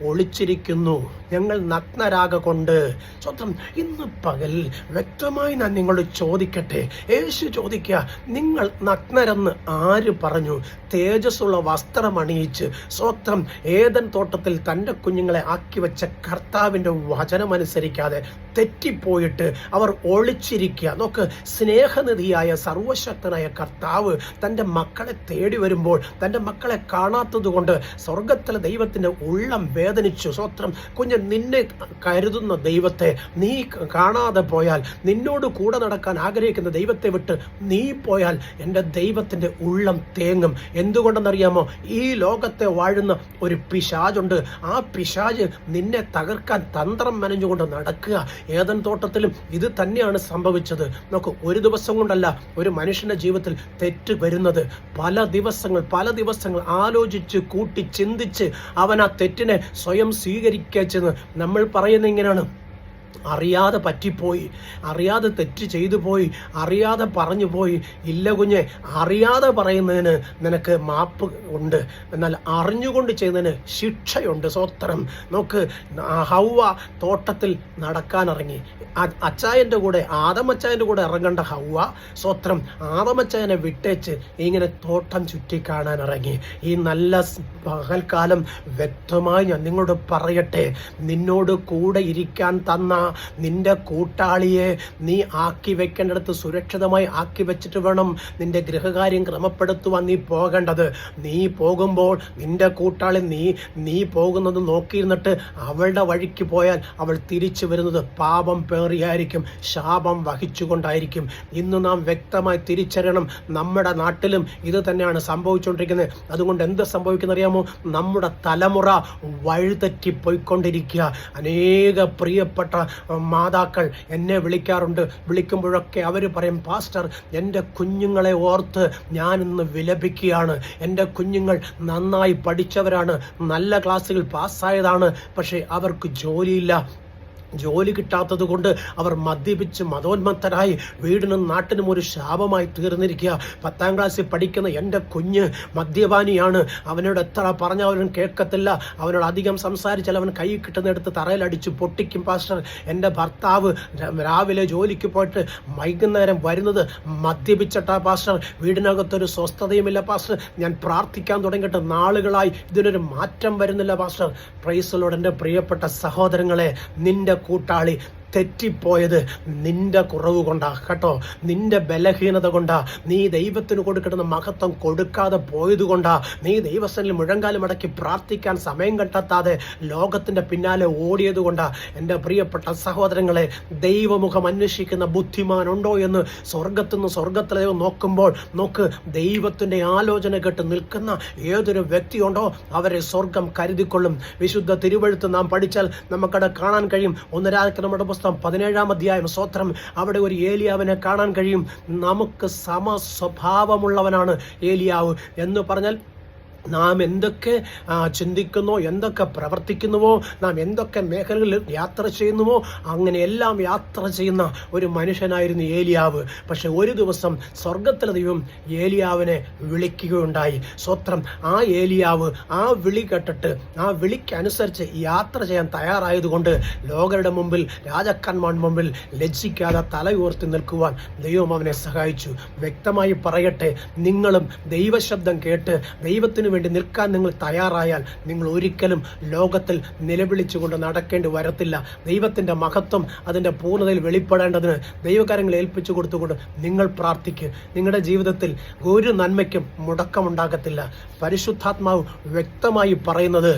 ഒളിച്ചിരിക്കുന്നു, ഞങ്ങൾ നഗ്നരാകൊണ്ട്. സ്വന്തം. ഇന്ന് പകൽ വ്യക്തമായി ഞാൻ നിങ്ങളോട് ചോദിക്കട്ടെ, യേശു ചോദിക്കുക, നിങ്ങൾ നഗ്നരെന്ന് ആര് പറഞ്ഞു? തേജസ്സുള്ള വസ്ത്രമണിയിച്ച് സ്വത്രം ഏദൻ തോട്ടത്തിൽ തൻ്റെ കുഞ്ഞുങ്ങളെ ആക്കി വെച്ച കർത്താവിൻ്റെ വചനമനുസരിക്കാതെ തെറ്റിപ്പോയിട്ട് അവർ ഒളിച്ചിരിക്കുക. നോക്ക്, സ്നേഹനിധിയായ സർവശക്തനായ കർത്താവ് തൻ്റെ മക്കളെ തേടി വരുമ്പോൾ തൻ്റെ മക്കളെ കാണാത്തത് കൊണ്ട് സ്വർഗത്തിലെ ദൈവത്തിൻ്റെ ഉള്ളം വേദനിച്ചു. സ്വത്രം. കുഞ്ഞ്, നിന്നെ കരുതുന്ന ദൈവത്തെ നീ കാണാതെ പോയാൽ, നിന്നോട് കൂടെ നടക്കാൻ ആഗ്രഹിക്കുന്ന ദൈവത്തെ വിട്ട് നീ പോയാൽ എൻ്റെ ദൈവത്തിൻ്റെ ഉള്ളം തേങ്ങും. എന്തുകൊണ്ടെന്നറിയാമോ? ഈ ലോകത്തെ വാഴുന്ന ഒരു പിശാചുണ്ട്. ആ പിശാച് നിന്നെ തകർക്കാൻ തന്ത്രം മെനഞ്ഞുകൊണ്ട് നടക്കുക. ഏദൻ തോട്ടത്തിലും ഇത് തന്നെയാണ് സംഭവിച്ചത്. നോക്ക്, ഒരു ദിവസം കൊണ്ടല്ല ഒരു മനുഷ്യന്റെ ജീവിതത്തിൽ തെറ്റ് വരുന്നത്. പല ദിവസങ്ങൾ ആലോചിച്ച് കൂട്ടി ചിന്തിച്ച് അവൻ ആ തെറ്റിനെ സ്വയം സ്വീകരിക്കുക. നമ്മൾ പറയുന്നത് ഇങ്ങനെയാണ്, അറിയാതെ പറ്റിപ്പോയി, അറിയാതെ തെറ്റ് ചെയ്തു പോയി, അറിയാതെ പറഞ്ഞു പോയി. ഇല്ല കുഞ്ഞെ, അറിയാതെ പറയുന്നതിന് നിനക്ക് മാപ്പ് ഉണ്ട്, എന്നാൽ അറിഞ്ഞുകൊണ്ട് ചെയ്യുന്നതിന് ശിക്ഷയുണ്ട്. സ്വത്രം. നോക്ക്, ഹൗവ തോട്ടത്തിൽ നടക്കാനിറങ്ങി. അച്ചായൻ്റെ കൂടെ, ആദമച്ചായൻ്റെ കൂടെ ഇറങ്ങേണ്ട ഹൗവ, സ്വത്രം, ആദമച്ചായനെ വിട്ടേച്ച് ഇങ്ങനെ തോട്ടം ചുറ്റി കാണാൻ ഇറങ്ങി. ഈ നല്ല പകൽക്കാലം വ്യക്തമായി ഞാൻ നിങ്ങളോട് പറയട്ടെ, നിന്നോട് കൂടെ ഇരിക്കാൻ തന്ന നിന്റെ കൂട്ടാളിയെ നീ ആക്കി വെക്കേണ്ടടുത്ത് സുരക്ഷിതമായി ആക്കി വെച്ചിട്ട് വേണം നിന്റെ ഗൃഹകാര്യം ക്രമപ്പെടുത്തുവാൻ നീ പോകേണ്ടത്. നീ പോകുമ്പോൾ നിന്റെ കൂട്ടാളി നീ പോകുന്നത് നോക്കിയിരുന്നിട്ട് അവളുടെ വഴിക്ക് പോയാൽ അവൾ തിരിച്ചു വരുന്നത് പാപം പേറിയായിരിക്കും, ശാപം വഹിച്ചുകൊണ്ടായിരിക്കും. ഇന്ന് നാം വ്യക്തമായി തിരിച്ചറിയണം, നമ്മുടെ നാട്ടിലും ഇത് തന്നെയാണ് സംഭവിച്ചുകൊണ്ടിരിക്കുന്നത്. അതുകൊണ്ട് എന്ത് സംഭവിക്കുന്നറിയാമോ? നമ്മുടെ തലമുറ വഴിതെറ്റിപ്പോയിക്കൊണ്ടിരിക്കുക. അനേക പ്രിയപ്പെട്ട മാതാക്കൾ എന്നെ വിളിക്കാറുണ്ട്. വിളിക്കുമ്പോഴൊക്കെ അവർ പറയും, പാസ്റ്റർ, എൻ്റെ കുഞ്ഞുങ്ങളെ ഓർത്ത് ഞാൻ ഇന്ന് വിലപിക്കുകയാണ്. എൻ്റെ കുഞ്ഞുങ്ങൾ നന്നായി പഠിച്ചവരാണ്, നല്ല ക്ലാസ്സുകൾ പാസ്സായതാണ്, പക്ഷേ അവർക്ക് ജോലിയില്ല. ജോലി കിട്ടാത്തത് കൊണ്ട് അവർ മദ്യപിച്ച് മതോന്മത്തരായി വീടിനും നാട്ടിനും ഒരു ശാപമായി തീർന്നിരിക്കുക. 10ാം ക്ലാസ്സിൽ പഠിക്കുന്ന എൻ്റെ കുഞ്ഞ് മദ്യപാനിയാണ്. അവനോട് എത്ര പറഞ്ഞാൽ അവൻ കേൾക്കത്തില്ല. അവനോട് അധികം സംസാരിച്ചാൽ അവൻ കൈ കിട്ടുന്നിടത്ത് തറയിലടിച്ച് പൊട്ടിക്കും. പാസ്റ്റർ, എൻ്റെ ഭർത്താവ് രാവിലെ ജോലിക്ക് പോയിട്ട് വൈകുന്നേരം വരുന്നത് മദ്യപിച്ചിട്ടാ പാസ്റ്റർ. വീടിനകത്തൊരു സ്വസ്ഥതയുമില്ല പാസ്റ്റർ. ഞാൻ പ്രാർത്ഥിക്കാൻ തുടങ്ങിയിട്ട് നാളുകളായി ഇതിനൊരു മാറ്റം വരുന്നില്ല പാസ്റ്റർ. Price the Lord. എൻ്റെ പ്രിയപ്പെട്ട സഹോദരങ്ങളെ, നിന്റെ കൂട്ടാളി തെറ്റിപ്പോയത് നിന്റെ കുറവ് കൊണ്ടാ കേട്ടോ, നിന്റെ ബലഹീനത കൊണ്ടാ. നീ ദൈവത്തിന് കൊടുക്കുന്ന മഹത്വം കൊടുക്കാതെ പോയത് കൊണ്ടാ. നീ ദൈവസന്നിധിയിൽ മുഴങ്കാലം മടക്കി പ്രാർത്ഥിക്കാൻ സമയം കണ്ടെത്താതെ ലോകത്തിന്റെ പിന്നാലെ ഓടിയത് കൊണ്ടാ. എൻ്റെ പ്രിയപ്പെട്ട സഹോദരങ്ങളെ, ദൈവമുഖം അന്വേഷിക്കുന്ന ബുദ്ധിമാനുണ്ടോ എന്ന് സ്വർഗത്തിലെ നോക്കുമ്പോൾ നോക്ക്, ദൈവത്തിന്റെ ആലോചന കേട്ട് നിൽക്കുന്ന ഏതൊരു വ്യക്തിയുണ്ടോ അവരെ സ്വർഗം കരുതിക്കൊള്ളും. വിശുദ്ധ തിരുവെഴുത്ത് നാം പഠിച്ചാൽ നമുക്കത് കാണാൻ കഴിയും. 1 രാജാക്കന്മാരുടെ പുസ്തകം 17-ാം അധ്യായം, സ്തോത്രം, അവിടെ ഒരു ഏലിയാവിനെ കാണാൻ കഴിയും. നമുക്ക് സമസ്വഭാവമുള്ളവനാണ് ഏലിയാവ് എന്ന് പറഞ്ഞാൽ നാം എന്തൊക്കെ ചിന്തിക്കുന്നോ, എന്തൊക്കെ പ്രവർത്തിക്കുന്നുവോ, നാം എന്തൊക്കെ മേഖലകളിൽ യാത്ര ചെയ്യുന്നുവോ അങ്ങനെയെല്ലാം യാത്ര ചെയ്യുന്ന ഒരു മനുഷ്യനായിരുന്നു ഏലിയാവ്. പക്ഷെ ഒരു ദിവസം സ്വർഗത്തിലെ ദൈവം ഏലിയാവിനെ വിളിക്കുകയുണ്ടായി. സ്വത്രം, ആ ഏലിയാവ് ആ വിളി കേട്ടിട്ട് ആ വിളിക്കനുസരിച്ച് യാത്ര ചെയ്യാൻ തയ്യാറായതുകൊണ്ട് ലോകരുടെ മുമ്പിൽ, രാജാക്കന്മാരുടെ മുമ്പിൽ ലജ്ജിക്കാതെ തല ഉയർത്തി നിൽക്കുവാൻ ദൈവം അവനെ സഹായിച്ചു. വ്യക്തമായി പറയട്ടെ, നിങ്ങളും ദൈവശബ്ദം കേട്ട് ദൈവത്തിന് വേണ്ടി നിൽക്കാൻ നിങ്ങൾ തയ്യാറായാൽ നിങ്ങൾ ഒരിക്കലും ലോകത്തിൽ നിലവിളിച്ചുകൊണ്ട് നടക്കേണ്ടി വരത്തില്ല. ദൈവത്തിൻ്റെ മഹത്വം അതിൻ്റെ പൂർണ്ണതയിൽ വെളിപ്പെടേണ്ടതിന് ദൈവകാര്യങ്ങൾ ഏൽപ്പിച്ചു കൊടുത്തുകൊണ്ട് നിങ്ങൾ പ്രാർത്ഥിക്കുക. നിങ്ങളുടെ ജീവിതത്തിൽ ഒരു നന്മയ്ക്കും മുടക്കമുണ്ടാകത്തില്ല. പരിശുദ്ധാത്മാവ് വ്യക്തമായി പറയുന്നത്,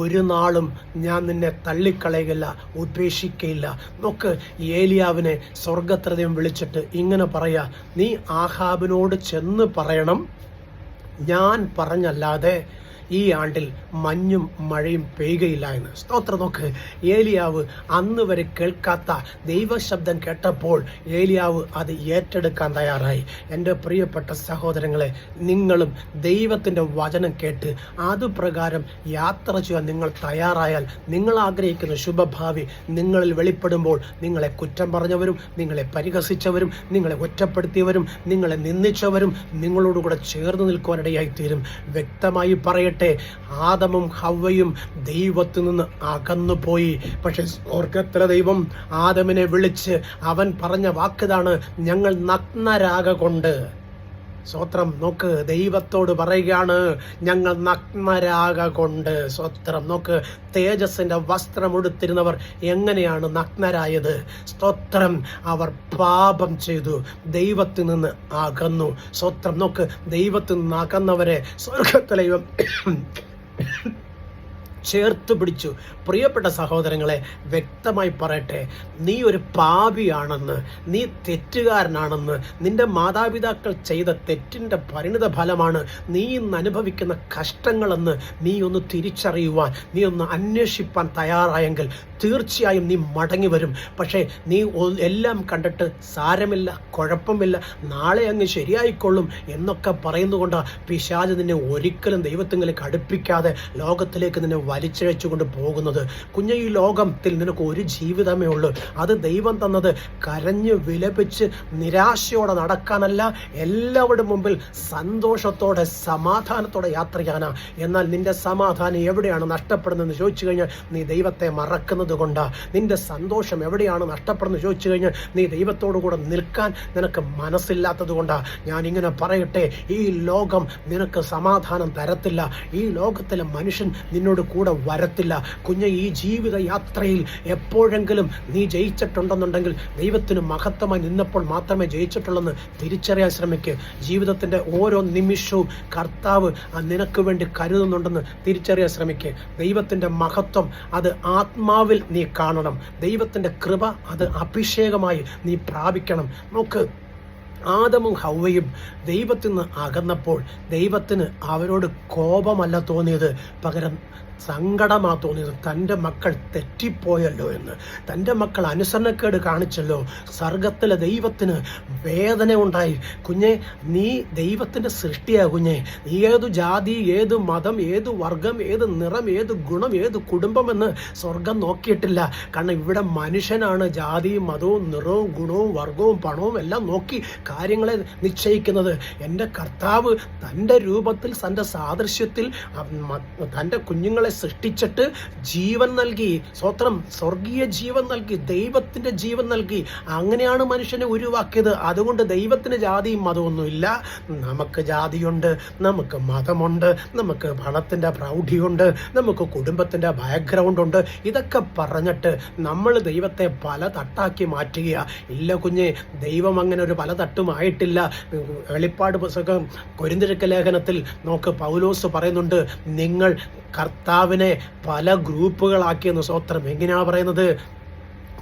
ഒരു നാളും ഞാൻ നിന്നെ തള്ളിക്കളയുകയില്ല, ഉപേക്ഷിക്കയില്ല. നോക്ക്, ഏലിയാവിനെ സ്വർഗത്രതയും വിളിച്ചിട്ട് ഇങ്ങനെ പറയാ, നീ ആഹാബിനോട് ചെന്ന് പറയണം, ഞാൻ പറഞ്ഞല്ലാതെ ഈ ആണ്ടിൽ മഞ്ഞും മഴയും പെയ്യുകയില്ല എന്ന്. സ്തോത്രം. നോക്ക്, ഏലിയാവ് അന്ന് വരെ കേൾക്കാത്ത ദൈവശബ്ദം കേട്ടപ്പോൾ ഏലിയാവ് അത് ഏറ്റെടുക്കാൻ തയ്യാറായി. എൻ്റെ പ്രിയപ്പെട്ട സഹോദരങ്ങളെ, നിങ്ങളും ദൈവത്തിൻ്റെ വചനം കേട്ട് അതുപ്രകാരം യാത്ര ചെയ്യാൻ നിങ്ങൾ തയ്യാറായാൽ, നിങ്ങൾ ആഗ്രഹിക്കുന്ന ശുഭഭാവി നിങ്ങളിൽ വെളിപ്പെടുമ്പോൾ നിങ്ങളെ കുറ്റം പറഞ്ഞവരും, നിങ്ങളെ പരിഹസിച്ചവരും, നിങ്ങളെ ഒറ്റപ്പെടുത്തിയവരും, നിങ്ങളെ നിന്ദിച്ചവരും നിങ്ങളോടുകൂടെ ചേർന്ന് നിൽക്കുവാനിടയായിത്തീരും. വ്യക്തമായി പറയട്ടെ, ആദമും ഹവ്വയും ദൈവത്തിൽ നിന്ന് അകന്നുപോയി. പക്ഷെ സ്വർഗത്തിലെ ദൈവം ആദമിനെ വിളിച്ച് അവൻ പറഞ്ഞ വാക്കിതാണ്, ഞങ്ങൾ നഗ്നരാകൊണ്ട്. സ്വത്രം. നോക്ക്, ദൈവത്തോട് പറയുകയാണ്, ഞങ്ങൾ നഗ്നരാകൊണ്ട്. സ്വത്രം. നോക്ക്, തേജസ്സിന്റെ വസ്ത്രം ഉടുത്തിരുന്നവർ എങ്ങനെയാണ് നഗ്നരായത്? സ്തോത്രം. അവർ പാപം ചെയ്തു, ദൈവത്തിൽ നിന്ന് അകന്നു. സ്വത്രം. നോക്ക്, ദൈവത്തിൽ നിന്ന് അകന്നവരെ സ്വർഗത്തിലെ ചേർത്ത് പിടിച്ചു. പ്രിയപ്പെട്ട സഹോദരങ്ങളെ, വ്യക്തമായി പറയട്ടെ, നീ ഒരു പാപിയാണെന്ന്, നീ തെറ്റുകാരനാണെന്ന്, നിന്റെ മാതാപിതാക്കൾ ചെയ്ത തെറ്റിൻ്റെ പരിണിത ഫലമാണ് നീ ഇന്ന് അനുഭവിക്കുന്ന കഷ്ടങ്ങളെന്ന് നീ ഒന്ന് തിരിച്ചറിയുവാൻ, നീ ഒന്ന് അന്വേഷിപ്പാൻ തയ്യാറായെങ്കിൽ തീർച്ചയായും നീ മടങ്ങി വരും. പക്ഷേ നീ എല്ലാം കണ്ടിട്ട് സാരമില്ല, കുഴപ്പമില്ല, നാളെ അങ്ങ് ശരിയായിക്കൊള്ളും എന്നൊക്കെ പറയുന്നുകൊണ്ട് പിശാച് നിന്നെ ഒരിക്കലും ദൈവത്തിലേക്ക് അടുപ്പിക്കാതെ ലോകത്തിലേക്ക് നിന്നെ വലിച്ചിഴച്ചുകൊണ്ട് പോകുന്നത്. കുഞ്ഞെ, ഈ ലോകത്തിൽ നിനക്ക് ഒരു ജീവിതമേ ഉള്ളൂ. അത് ദൈവം തന്നത് കരഞ്ഞ് വിലപിച്ച് നിരാശയോടെ നടക്കാനല്ല, എല്ലാവരുടെ മുമ്പിൽ സന്തോഷത്തോടെ സമാധാനത്തോടെ യാത്ര ചെയ്യാനാ. എന്നാൽ നിന്റെ സമാധാനം എവിടെയാണ് നഷ്ടപ്പെടുന്നതെന്ന് ചോദിച്ചു കഴിഞ്ഞാൽ നീ ദൈവത്തെ മറക്കുന്നത് കൊണ്ടാ. നിന്റെ സന്തോഷം എവിടെയാണ് നഷ്ടപ്പെടുന്നത് ചോദിച്ചു കഴിഞ്ഞാൽ നീ ദൈവത്തോടു കൂടെ നിൽക്കാൻ നിനക്ക് മനസ്സില്ലാത്തത് കൊണ്ടാ. ഞാൻ ഇങ്ങനെ പറയട്ടെ, ഈ ലോകം നിനക്ക് സമാധാനം തരത്തില്ല. ഈ ലോകത്തിലെ മനുഷ്യൻ നിന്നോട് കൂടെ വരത്തില്ല. കുഞ്ഞ്, ഈ ജീവിത യാത്രയിൽ എപ്പോഴെങ്കിലും നീ ജയിച്ചിട്ടുണ്ടെന്നുണ്ടെങ്കിൽ ദൈവത്തിന് മഹത്വമായി നിന്നപ്പോൾ മാത്രമേ ജയിച്ചിട്ടുള്ളെന്ന് തിരിച്ചറിയാൻ ശ്രമിക്കുക. ജീവിതത്തിൻ്റെ ഓരോ നിമിഷവും കർത്താവ് നിനക്ക് വേണ്ടി കരുതുന്നുണ്ടെന്ന് തിരിച്ചറിയാൻ ശ്രമിക്കുക. ദൈവത്തിൻ്റെ മഹത്വം അത് ആത്മാവിൽ നീ കാണണം. ദൈവത്തിൻ്റെ കൃപ അത് അഭിഷേകമായി നീ പ്രാപിക്കണം. നോക്ക്, ആദമും ഹവ്വയും ദൈവത്തിൽ നിന്ന് അകന്നപ്പോൾ ദൈവത്തിന് അവരോട് കോപമല്ല തോന്നിയത്, പകരം സങ്കടമാ തോന്നിയത്. തൻ്റെ മക്കൾ തെറ്റിപ്പോയല്ലോ എന്ന്, തൻ്റെ മക്കൾ അനുസരണക്കേട് കാണിച്ചല്ലോ. സ്വർഗത്തിലെ ദൈവത്തിന് വേദന ഉണ്ടായി. കുഞ്ഞെ, നീ ദൈവത്തിൻ്റെ സൃഷ്ടിയാ. കുഞ്ഞെ, നീ ഏതു ജാതി, ഏത് മതം, ഏത് വർഗം, ഏത് നിറം, ഏത് ഗുണം, ഏത് കുടുംബമെന്ന് സ്വർഗം നോക്കിയിട്ടില്ല. കാരണം ഇവിടെ മനുഷ്യനാണ് ജാതിയും മതവും നിറവും ഗുണവും വർഗവും പണവും എല്ലാം നോക്കി കാര്യങ്ങളെ നിശ്ചയിക്കുന്നത്. എൻ്റെ കർത്താവ് തൻ്റെ രൂപത്തിൽ, തൻ്റെ സാദൃശ്യത്തിൽ തൻ്റെ കുഞ്ഞുങ്ങളെ സൃഷ്ടിച്ചിട്ട് ജീവൻ നൽകി. സ്വത്രം. സ്വർഗീയ ജീവൻ നൽകി, ദൈവത്തിന്റെ ജീവൻ നൽകി. അങ്ങനെയാണ് മനുഷ്യനെ ഉരുവാക്കിയത്. അതുകൊണ്ട് ദൈവത്തിന് ജാതിയും മതമൊന്നുമില്ല. നമുക്ക് ജാതിയുണ്ട്, നമുക്ക് മതമുണ്ട്, നമുക്ക് പണത്തിന്റെ പ്രൗഢിയുണ്ട്, നമുക്ക് കുടുംബത്തിന്റെ ബാക്ക്ഗ്രൗണ്ട് ഉണ്ട്. ഇതൊക്കെ പറഞ്ഞിട്ട് നമ്മൾ ദൈവത്തെ പല തട്ടാക്കി മാറ്റുക. ഇല്ല കുഞ്ഞെ, ദൈവം അങ്ങനെ ഒരു പല തട്ടുമായിട്ടില്ല. വെളിപ്പാട് പുസ്തകം കൊരിന്ത്യർക്ക് ലേഖനത്തിൽ നോക്ക്, പൗലോസ് പറയുന്നുണ്ട്, നിങ്ങൾ കർത്താവിനെ പല ഗ്രൂപ്പുകളാക്കിയെന്ന്. സ്വത്രം. എങ്ങനെയാ പറയുന്നത്?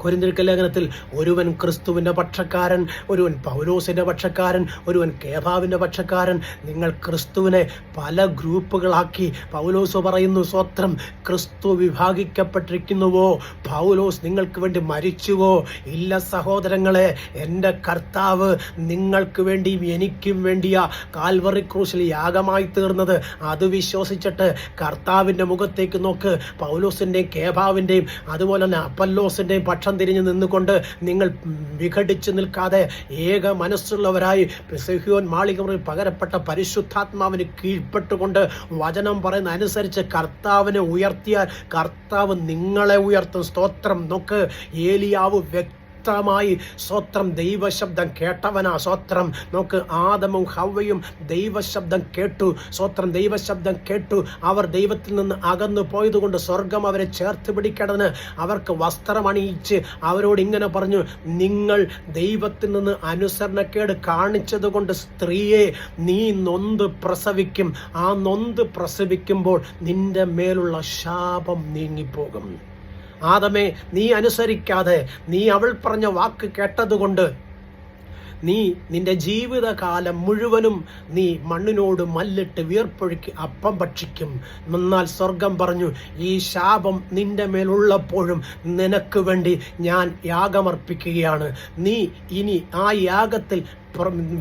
കൊരിന്ത്യർക്ക് ലേഖനത്തിൽ ഒരുവൻ ക്രിസ്തുവിൻ്റെ പക്ഷക്കാരൻ, ഒരുവൻ പൗലോസിൻ്റെ പക്ഷക്കാരൻ, ഒരുവൻ കേഫാവിൻ്റെ പക്ഷക്കാരൻ. നിങ്ങൾ ക്രിസ്തുവിനെ പല ഗ്രൂപ്പുകളാക്കി. പൗലോസ് പറയുന്നു, സ്വത്രം, ക്രിസ്തു വിഭാഗിക്കപ്പെട്ടിരിക്കുന്നുവോ? പൗലോസ് നിങ്ങൾക്ക് വേണ്ടി മരിച്ചുവോ? ഇല്ല സഹോദരങ്ങളെ, എൻ്റെ കർത്താവ് നിങ്ങൾക്ക് വേണ്ടിയും എനിക്കും വേണ്ടിയാ കാൽവറി ക്രൂശിൽ യാഗമായി തീർന്നത്. അത് വിശ്വസിച്ചിട്ട് കർത്താവിൻ്റെ മുഖത്തേക്ക് നോക്ക്. പൗലോസിൻ്റെയും കേഫാവിൻ്റെയും അതുപോലെ തന്നെ അപ്പല്ലോസിൻ്റെയും പക്ഷം തിരിഞ്ഞു നിന്നുകൊണ്ട് നിങ്ങൾ വിഘടിച്ചു നിൽക്കാതെ ഏക മനസ്സുള്ളവരായി സിഹ്യോൻ മാളികയിൽ പകരപ്പെട്ട പരിശുദ്ധാത്മാവിന് കീഴ്പ്പെട്ടുകൊണ്ട് വചനം പറയുന്ന അനുസരിച്ച് കർത്താവിനെ ഉയർത്തിയാൽ കർത്താവ് നിങ്ങളെ ഉയർത്തും. സ്തോത്രം. നോക്ക്, ഏലിയാവ് വ്യക്തമായി സ്വത്രം ദൈവശബ്ദം കേട്ടവനാ. സ്വത്രം. നോക്ക്, ആദമും ഹവ്വയും ദൈവശബ്ദം കേട്ടു. സ്വത്രം. ദൈവശബ്ദം കേട്ടു. അവർ ദൈവത്തിൽ നിന്ന് അകന്നു പോയതുകൊണ്ട് സ്വർഗം അവരെ ചേർത്ത് പിടിക്കേണ്ടതിന് അവർക്ക് വസ്ത്രമണിയിച്ച് അവരോട് ഇങ്ങനെ പറഞ്ഞു, നിങ്ങൾ ദൈവത്തിൽ നിന്ന് അനുസരണക്കേട് കാണിച്ചത് കൊണ്ട് സ്ത്രീയെ നീ നൊന്ത് പ്രസവിക്കും. ആ നൊന്ത് പ്രസവിക്കുമ്പോൾ നിന്റെ മേലുള്ള ശാപം നീങ്ങിപ്പോകും. ആദമേ, നീ അനുസരിക്കാതെ നീ അവൾ പറഞ്ഞ വാക്ക് കേട്ടതുകൊണ്ട് നീ നിന്റെ ജീവിതകാലം മുഴുവനും നീ മണ്ണിനോട് മല്ലിട്ട് വിയർപ്പൊഴുക്കി അപ്പം ഭക്ഷിക്കും. എന്നാൽ സ്വർഗം പറഞ്ഞു, ഈ ശാപം നിന്റെ മേലുള്ളപ്പോഴും നിനക്ക് വേണ്ടി ഞാൻ യാഗമർപ്പിക്കുകയാണ്. നീ ഇനി ആ യാഗത്തിൽ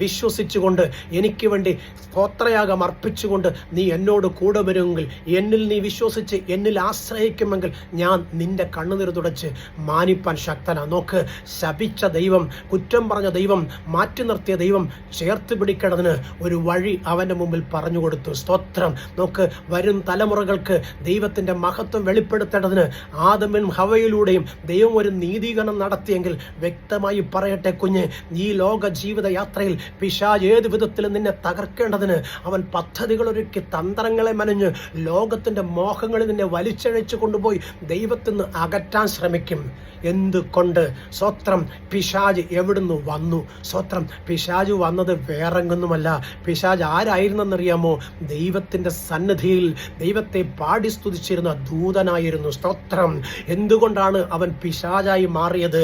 വിശ്വസിച്ചുകൊണ്ട് എനിക്ക് വേണ്ടി സ്തോത്രയാഗം അർപ്പിച്ചുകൊണ്ട് നീ എന്നോട് കൂടെ വരുമെങ്കിൽ, എന്നിൽ നീ വിശ്വസിച്ച് എന്നിൽ ആശ്രയിക്കുമെങ്കിൽ ഞാൻ നിന്റെ കണ്ണുനീർ തുടച്ച് മാനിപ്പാൻ ശക്തനാ. നോക്ക്, ശപിച്ച ദൈവം, കുറ്റം പറഞ്ഞ ദൈവം, മാറ്റി നിർത്തിയ ദൈവം ചേർത്ത് പിടിക്കേണ്ടതിന് ഒരു വഴി അവൻ്റെ മുമ്പിൽ പറഞ്ഞു കൊടുത്തു. സ്തോത്രം. നോക്ക്, വരും തലമുറകൾക്ക് ദൈവത്തിൻ്റെ മഹത്വം വെളിപ്പെടുത്തേണ്ടതിന് ആദമിലും ഹവയിലൂടെയും ദൈവം ഒരു നീതീകരണം നടത്തിയെങ്കിൽ വ്യക്തമായി പറയട്ടെ കുഞ്ഞ്, ഈ ലോക ജീവിത യാത്രയിൽ പിശാച് ഏത് വിധത്തിലും നിന്നെ തകർക്കേണ്ടതിന് അവൻ പദ്ധതികൾ ഒരുക്കി തന്ത്രങ്ങളെ മനഞ്ഞ് ലോകത്തിന്റെ മോഹങ്ങളിൽ നിന്നെ വലിച്ചഴച്ചു കൊണ്ടുപോയി ദൈവത്തിൽ നിന്ന് അകറ്റാൻ ശ്രമിക്കും. എന്തുകൊണ്ട്? സ്വത്രം. പിശാച് എവിടുന്ന് വന്നു? സ്വത്രം. പിശാച് വന്നത് വേറെങ്ങൊന്നുമല്ല. പിശാച് ആരായിരുന്നെന്നറിയാമോ? ദൈവത്തിന്റെ സന്നിധിയിൽ ദൈവത്തെ പാടി സ്തുതിച്ചിരുന്ന ദൂതനായിരുന്നു. സ്തോത്രം. എന്തുകൊണ്ടാണ് അവൻ പിശാചായി മാറിയത്?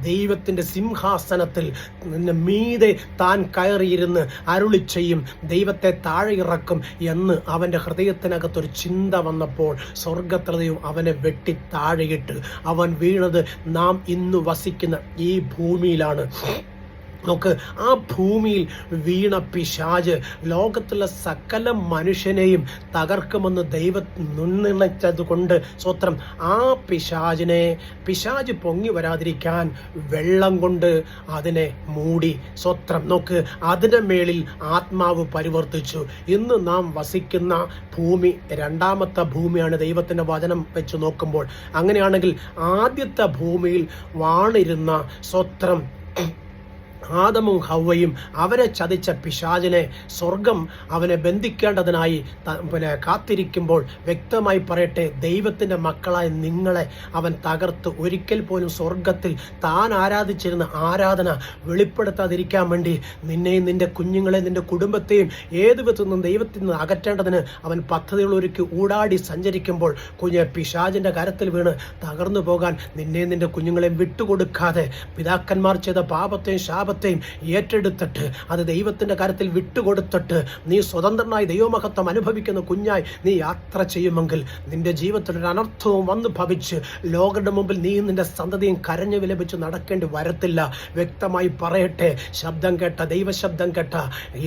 ദൈവത്തിന്റെ സിംഹാസനത്തിൽ മീതെ താൻ കയറിയിരുന്ന് അരുളി ചെയ്യും, ദൈവത്തെ താഴെ ഇറക്കും എന്ന് അവൻ്റെ ഹൃദയത്തിനകത്തൊരു ചിന്ത വന്നപ്പോൾ സ്വർഗത്തിലെയും അവനെ വെട്ടി താഴെയിട്ട് അവൻ വീണത് നാം ഇന്ന് വസിക്കുന്ന ഈ ഭൂമിയിലാണ്. നോക്ക്, ആ ഭൂമിയിൽ വീണ പിശാച് ലോകത്തുള്ള സകല മനുഷ്യനെയും തകർക്കുമെന്ന് ദൈവം നിർണയിച്ചത് കൊണ്ട് സ്വത്രം ആ പിശാച് പൊങ്ങി വരാതിരിക്കാൻ വെള്ളം കൊണ്ട് അതിനെ മൂടി. സ്വത്രം. നോക്ക്, അതിൻ്റെ മേളിൽ ആത്മാവ് പരിവർത്തിച്ചു. ഇന്ന് നാം വസിക്കുന്ന ഭൂമി രണ്ടാമത്തെ ഭൂമിയാണ് ദൈവത്തിൻ്റെ വചനം വെച്ച് നോക്കുമ്പോൾ. അങ്ങനെയാണെങ്കിൽ ആദ്യത്തെ ഭൂമിയിൽ വാണിരുന്ന സ്വത്രം ആദമും ഹവ്വയും അവരെ ചതിച്ച പിശാചിനെ സ്വർഗം അവനെ ബന്ധിക്കേണ്ടതിനായി കാത്തിരിക്കുമ്പോൾ വ്യക്തമായി പറയട്ടെ, ദൈവത്തിൻ്റെ മക്കളായ നിങ്ങളെ അവൻ തകർത്ത് ഒരിക്കൽ പോലും സ്വർഗത്തിൽ താൻ ആരാധിച്ചിരുന്ന ആരാധന വെളിപ്പെടുത്താതിരിക്കാൻ വേണ്ടി നിന്നെയും നിന്റെ കുഞ്ഞുങ്ങളെയും നിന്റെ കുടുംബത്തെയും ഏത് വിധത്തിൽ നിന്നും ദൈവത്തിൽ നിന്ന് അകറ്റേണ്ടതിന് അവൻ പദ്ധതികൾ ഒരുക്കി ഊടാടി സഞ്ചരിക്കുമ്പോൾ പിശാചിൻ്റെ കരത്തിൽ വീണ് തകർന്നു പോകാൻ നിന്നെയും നിന്റെ കുഞ്ഞുങ്ങളെയും വിട്ടുകൊടുക്കാതെ പിതാക്കന്മാർ ചെയ്ത പാപത്തെയും ശാപത്തെയും ഏറ്റെടുത്തിട്ട് അത് ദൈവത്തിന്റെ കാര്യത്തിൽ വിട്ടുകൊടുത്തിട്ട് നീ സ്വതന്ത്രനായി ദൈവമഹത്വം അനുഭവിക്കുന്ന കുഞ്ഞായി നീ യാത്ര ചെയ്യുമെങ്കിൽ നിന്റെ ജീവിതത്തിൽ ഒരു അനർത്ഥവും വന്ന് ഭവിച്ച് ലോകരുടെ മുമ്പിൽ നീ നിന്റെ സന്തതിയും കരഞ്ഞു വിലപിച്ച് നടക്കേണ്ടി വരത്തില്ല. വ്യക്തമായി പറയട്ടെ, ശബ്ദം കേട്ട ദൈവശബ്ദം കേട്ട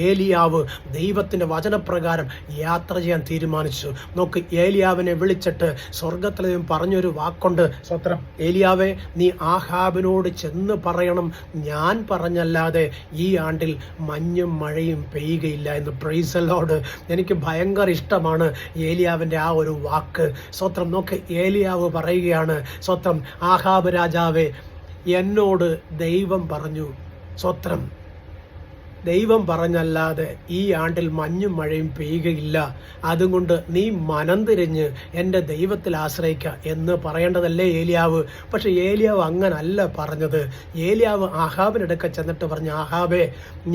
ഏലിയാവ് ദൈവത്തിന്റെ വചനപ്രകാരം യാത്ര ചെയ്യാൻ തീരുമാനിച്ചു. നോക്ക്, ഏലിയാവിനെ വിളിച്ചിട്ട് സ്വർഗത്തിലെ പറഞ്ഞൊരു വാക്കുണ്ട്. സ്വത്രം. ഏലിയാവേ, നീ ആഹാബിനോട് ചെന്ന് പറയണം, ഞാൻ പറഞ്ഞല്ലാതെ ഈ ആണ്ടിൽ മഞ്ഞും മഴയും പെയ്യുകയില്ല എന്ന്. Price the Lord. എനിക്ക് ഭയങ്കര ഇഷ്ടമാണ് ഏലിയാവിൻ്റെ ആ ഒരു വാക്ക്. സ്വത്രം. നോക്ക്, ഏലിയാവ് പറയുകയാണ്, സ്വത്രം, ആഹാബ് രാജാവേ, എന്നോട് ദൈവം പറഞ്ഞു. സ്വത്രം. ദൈവം പറഞ്ഞല്ലാതെ ഈ ആണ്ടിൽ മഞ്ഞും മഴയും പെയ്യുകയില്ല. അതുകൊണ്ട് നീ മനം തിരിഞ്ഞ് എൻ്റെ ദൈവത്തിൽ ആശ്രയിക്കുക എന്ന് പറയേണ്ടതല്ലേ ഏലിയാവ്? പക്ഷെ ഏലിയാവ് അങ്ങനല്ല പറഞ്ഞത്. ഏലിയാവ് ആഹാബിനടുക്ക ചെന്നിട്ട് പറഞ്ഞു, ആഹാബേ,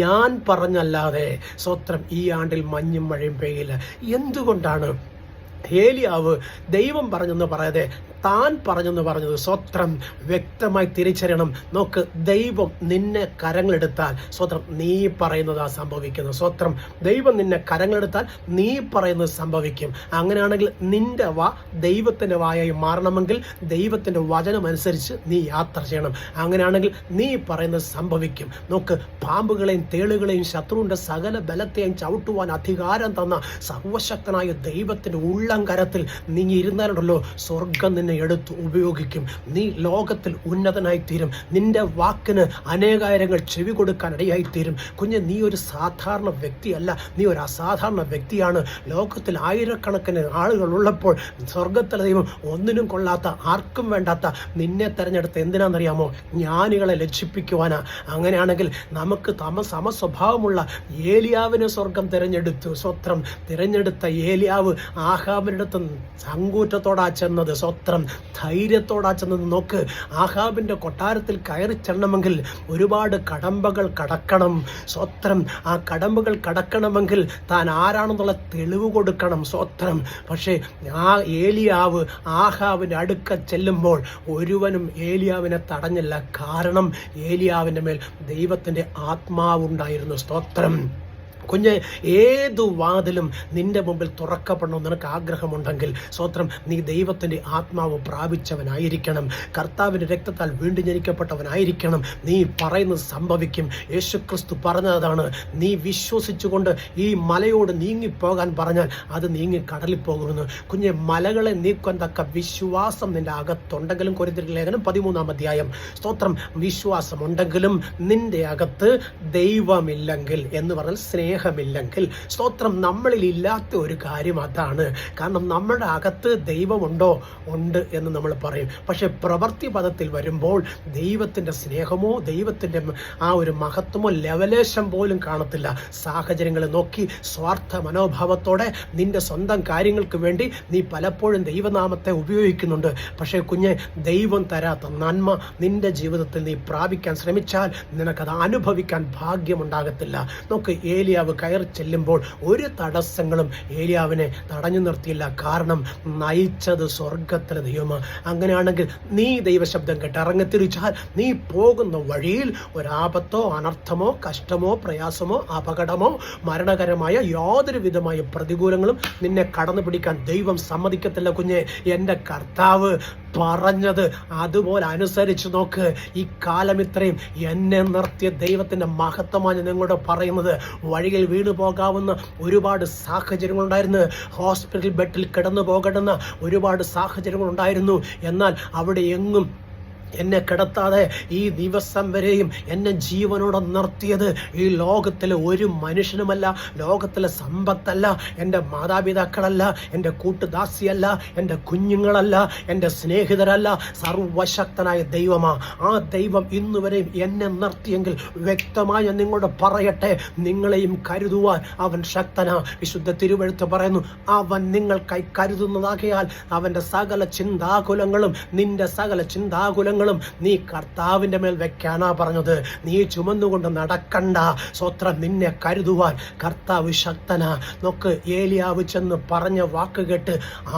ഞാൻ പറഞ്ഞല്ലാതെ സ്വത്രം ഈ ആണ്ടിൽ മഞ്ഞും മഴയും പെയ്യില്ല. എന്തുകൊണ്ടാണ് ഏലിയാവ് ദൈവം പറഞ്ഞെന്ന് പറയാതെ താൻ പറഞ്ഞെന്ന് പറഞ്ഞത് സ്വത്രം വ്യക്തമായി തിരിച്ചറിയണം. നോക്ക്, ദൈവം നിന്നെ കരങ്ങളെടുത്താൽ സ്വത്രം നീ പറയുന്നതാ സംഭവിക്കുന്നത്. സ്വത്രം ദൈവം നിന്നെ കരങ്ങളെടുത്താൽ നീ പറയുന്നത് സംഭവിക്കും. അങ്ങനെയാണെങ്കിൽ നിന്റെ വാ ദൈവത്തിന്റെ വായായി മാറണമെങ്കിൽ ദൈവത്തിന്റെ വചനം അനുസരിച്ച് നീ യാത്ര ചെയ്യണം. അങ്ങനെയാണെങ്കിൽ നീ പറയുന്നത് സംഭവിക്കും. നോക്ക്, പാമ്പുകളെയും തേളുകളെയും ശത്രുവിന്റെ സകല ബലത്തെയും ചവിട്ടുവാൻ അധികാരം തന്ന സർവശക്തനായ ദൈവത്തിന്റെ ഉള്ളം കരത്തിൽ നീ ഇരുന്നാലുണ്ടല്ലോ, സ്വർഗം നിന്നെ എടുത്ത് ഉപയോഗിക്കും. നീ ലോകത്തിൽ ഉന്നതനായിത്തീരും. നിന്റെ വാക്കിന് അനേകായിരങ്ങൾ ചെവി കൊടുക്കാൻ ഇടയായിത്തീരും. കുഞ്ഞ്, നീ ഒരു സാധാരണ വ്യക്തിയല്ല, നീ ഒരു അസാധാരണ വ്യക്തിയാണ്. ലോകത്തിൽ ആയിരക്കണക്കിന് ആളുകൾ ഉള്ളപ്പോൾ സ്വർഗത്തിലെ ദൈവം ഒന്നിനും കൊള്ളാത്ത, ആർക്കും വേണ്ടാത്ത നിന്നെ തെരഞ്ഞെടുത്ത് എന്തിനാണെന്നറിയാമോ? ജ്ഞാനികളെ ലജ്ജിപ്പിക്കുവാനാ. അങ്ങനെയാണെങ്കിൽ നമുക്ക് സമസ്വഭാവമുള്ള ഏലിയാവിനെ സ്വർഗം തിരഞ്ഞെടുത്തു. സ്വത്രം തിരഞ്ഞെടുത്ത ഏലിയാവ് ആഹാബിന്റെ അടുത്ത് ചങ്കൂറ്റത്തോടാ ചെന്നത്, സ്വത്രം ധൈര്യത്തോടാ ചെന്നത്. നോക്ക്, ആഹാബിന്റെ കൊട്ടാരത്തിൽ കയറി ചെല്ലണമെങ്കിൽ ഒരുപാട് കടമ്പകൾ കടക്കണം. സ്വത്രം ആ കടമ്പകൾ കടക്കണമെങ്കിൽ താൻ ആരാണെന്നുള്ള തെളിവ് കൊടുക്കണം. സ്വത്രം പക്ഷേ ആ ഏലിയാവ് ആഹാബിന്റെ അടുക്ക ചെല്ലുമ്പോൾ ഒരുവനും ഏലിയാവിനെ തടഞ്ഞില്ല. കാരണം ഏലിയാവിന്റെ മേൽ ദൈവത്തിന്റെ ആത്മാവുണ്ടായിരുന്നു. സ്തോത്രം. കുഞ്ഞ്, ഏതു വാതിലും നിന്റെ മുമ്പിൽ തുറക്കപ്പെടണം നിനക്ക് ആഗ്രഹമുണ്ടെങ്കിൽ സ്വത്രം നീ ദൈവത്തിൻ്റെ ആത്മാവ് പ്രാപിച്ചവനായിരിക്കണം. കർത്താവിൻ്റെ രക്തത്താൽ വീണ്ടും ജനിക്കപ്പെട്ടവനായിരിക്കണം. നീ പറയുന്നത് സംഭവിക്കും. യേശുക്രിസ്തു പറഞ്ഞതാണ്, നീ വിശ്വസിച്ചുകൊണ്ട് ഈ മലയോട് നീങ്ങിപ്പോകാൻ പറഞ്ഞാൽ അത് നീങ്ങി കടലിൽ പോകുമെന്ന്. കുഞ്ഞെ, മലകളെ നീക്കാൻ തക്ക വിശ്വാസം നിന്റെ അകത്തുണ്ടെങ്കിലും, കൊരിന്ത്യർ ലേഖനം 13-ാം അധ്യായം. സ്തോത്രം. വിശ്വാസമുണ്ടെങ്കിലും നിന്റെ അകത്ത് ദൈവമില്ലെങ്കിൽ എന്ന് പറഞ്ഞാൽ സ്നേഹമില്ലെങ്കിൽ, സ്തോത്രം, നമ്മളിൽ ഇല്ലാത്ത ഒരു കാര്യം അതാണ്. കാരണം നമ്മുടെ അകത്ത് ദൈവമുണ്ടോ? ഉണ്ട് എന്ന് നമ്മൾ പറയും. പക്ഷെ പ്രവൃത്തി പദത്തിൽ വരുമ്പോൾ ദൈവത്തിൻ്റെ സ്നേഹമോ ദൈവത്തിൻ്റെ ആ ഒരു മഹത്വമോ ലെവലേശം പോലും കാണത്തില്ല. സാഹചര്യങ്ങളെ നോക്കി സ്വാർത്ഥ മനോഭാവത്തോടെ നിന്റെ സ്വന്തം കാര്യങ്ങൾക്ക് വേണ്ടി നീ പലപ്പോഴും ദൈവനാമത്തെ ഉപയോഗിക്കുന്നുണ്ട്. പക്ഷേ കുഞ്ഞെ, ദൈവം തരാത്ത നന്മ നിന്റെ ജീവിതത്തിൽ നീ പ്രാപിക്കാൻ ശ്രമിച്ചാൽ നിനക്കത് അനുഭവിക്കാൻ ഭാഗ്യമുണ്ടാകത്തില്ല. നോക്ക്, ഏലിയാവ് കയറി ചെല്ലുമ്പോൾ ഒരു തടസ്സങ്ങളും ഏലിയാവിനെ തടഞ്ഞു നിർത്തിയില്ല. കാരണം നയിച്ചത് സ്വർഗത്തിലെ ദൈവമാണ്. അങ്ങനെയാണെങ്കിൽ നീ ദൈവശബ്ദം കേട്ട് ഇറങ്ങിത്തിരിച്ചാൽ നീ പോകുന്ന വഴിയിൽ ഒരാപത്തോ അനർത്ഥമോ കഷ്ടമോ പ്രയാസമോ അപകടമോ മരണകരമായ യാതൊരു വിധമായ പ്രതികൂലങ്ങളും നിന്നെ കടന്നു പിടിക്കാൻ ദൈവം സമ്മതിക്കത്തില്ല. കുഞ്ഞെ, എൻ്റെ കർത്താവ് പറഞ്ഞത് അതുപോലെ അനുസരിച്ച് നോക്ക്. ഈ കാലം ഇത്രയും എന്നെ നിർത്തിയ ദൈവത്തിൻ്റെ മഹത്വമാണ് നിങ്ങളോട് പറയുന്നത്. വഴിയിൽ വീണു പോകാവുന്ന ഒരുപാട് സാഹചര്യങ്ങളുണ്ടായിരുന്നു. ഹോസ്പിറ്റൽ ബെഡിൽ കിടന്നു പോകേണ്ടുന്ന ഒരുപാട് സാഹചര്യങ്ങളുണ്ടായിരുന്നു. എന്നാൽ അവിടെ എങ്ങും എന്നെ കിടത്താതെ ഈ ദിവസം വരെയും എന്നെ ജീവനോടെ നിർത്തിയത് ഈ ലോകത്തിലെ ഒരു മനുഷ്യനുമല്ല, ലോകത്തിലെ സമ്പത്തല്ല, എൻ്റെ മാതാപിതാക്കളല്ല, എൻ്റെ കൂട്ടുദാസിയല്ല, എൻ്റെ കുഞ്ഞുങ്ങളല്ല, എൻ്റെ സ്നേഹിതരല്ല, സർവശക്തനായ ദൈവമാ. ആ ദൈവം ഇന്നുവരെയും എന്നെ നിർത്തിയെങ്കിൽ വ്യക്തമായി നിങ്ങളോട് പറയട്ടെ, നിങ്ങളെയും കരുതുവാൻ അവൻ ശക്തനാ. വിശുദ്ധ തിരുവെഴുത്ത് പറയുന്നു, അവൻ നിങ്ങൾക്കായി കരുതുന്നതാകയാൽ അവൻ്റെ സകല ചിന്താകുലങ്ങളും നിന്റെ സകല ചിന്താകുലങ്ങളും നീ കർത്താവിൻ്റെ മേൽ വെക്കാനാ പറഞ്ഞത്. നീ ചുമന്നുകൊണ്ട് നടക്കണ്ട. സ്വത്രം, നിന്നെ കരുതുവാൻ കർത്താവ് ശക്തനാ. നോക്ക്, ഏലിയാവ് ചെന്ന് പറഞ്ഞ വാക്ക് കേട്ട്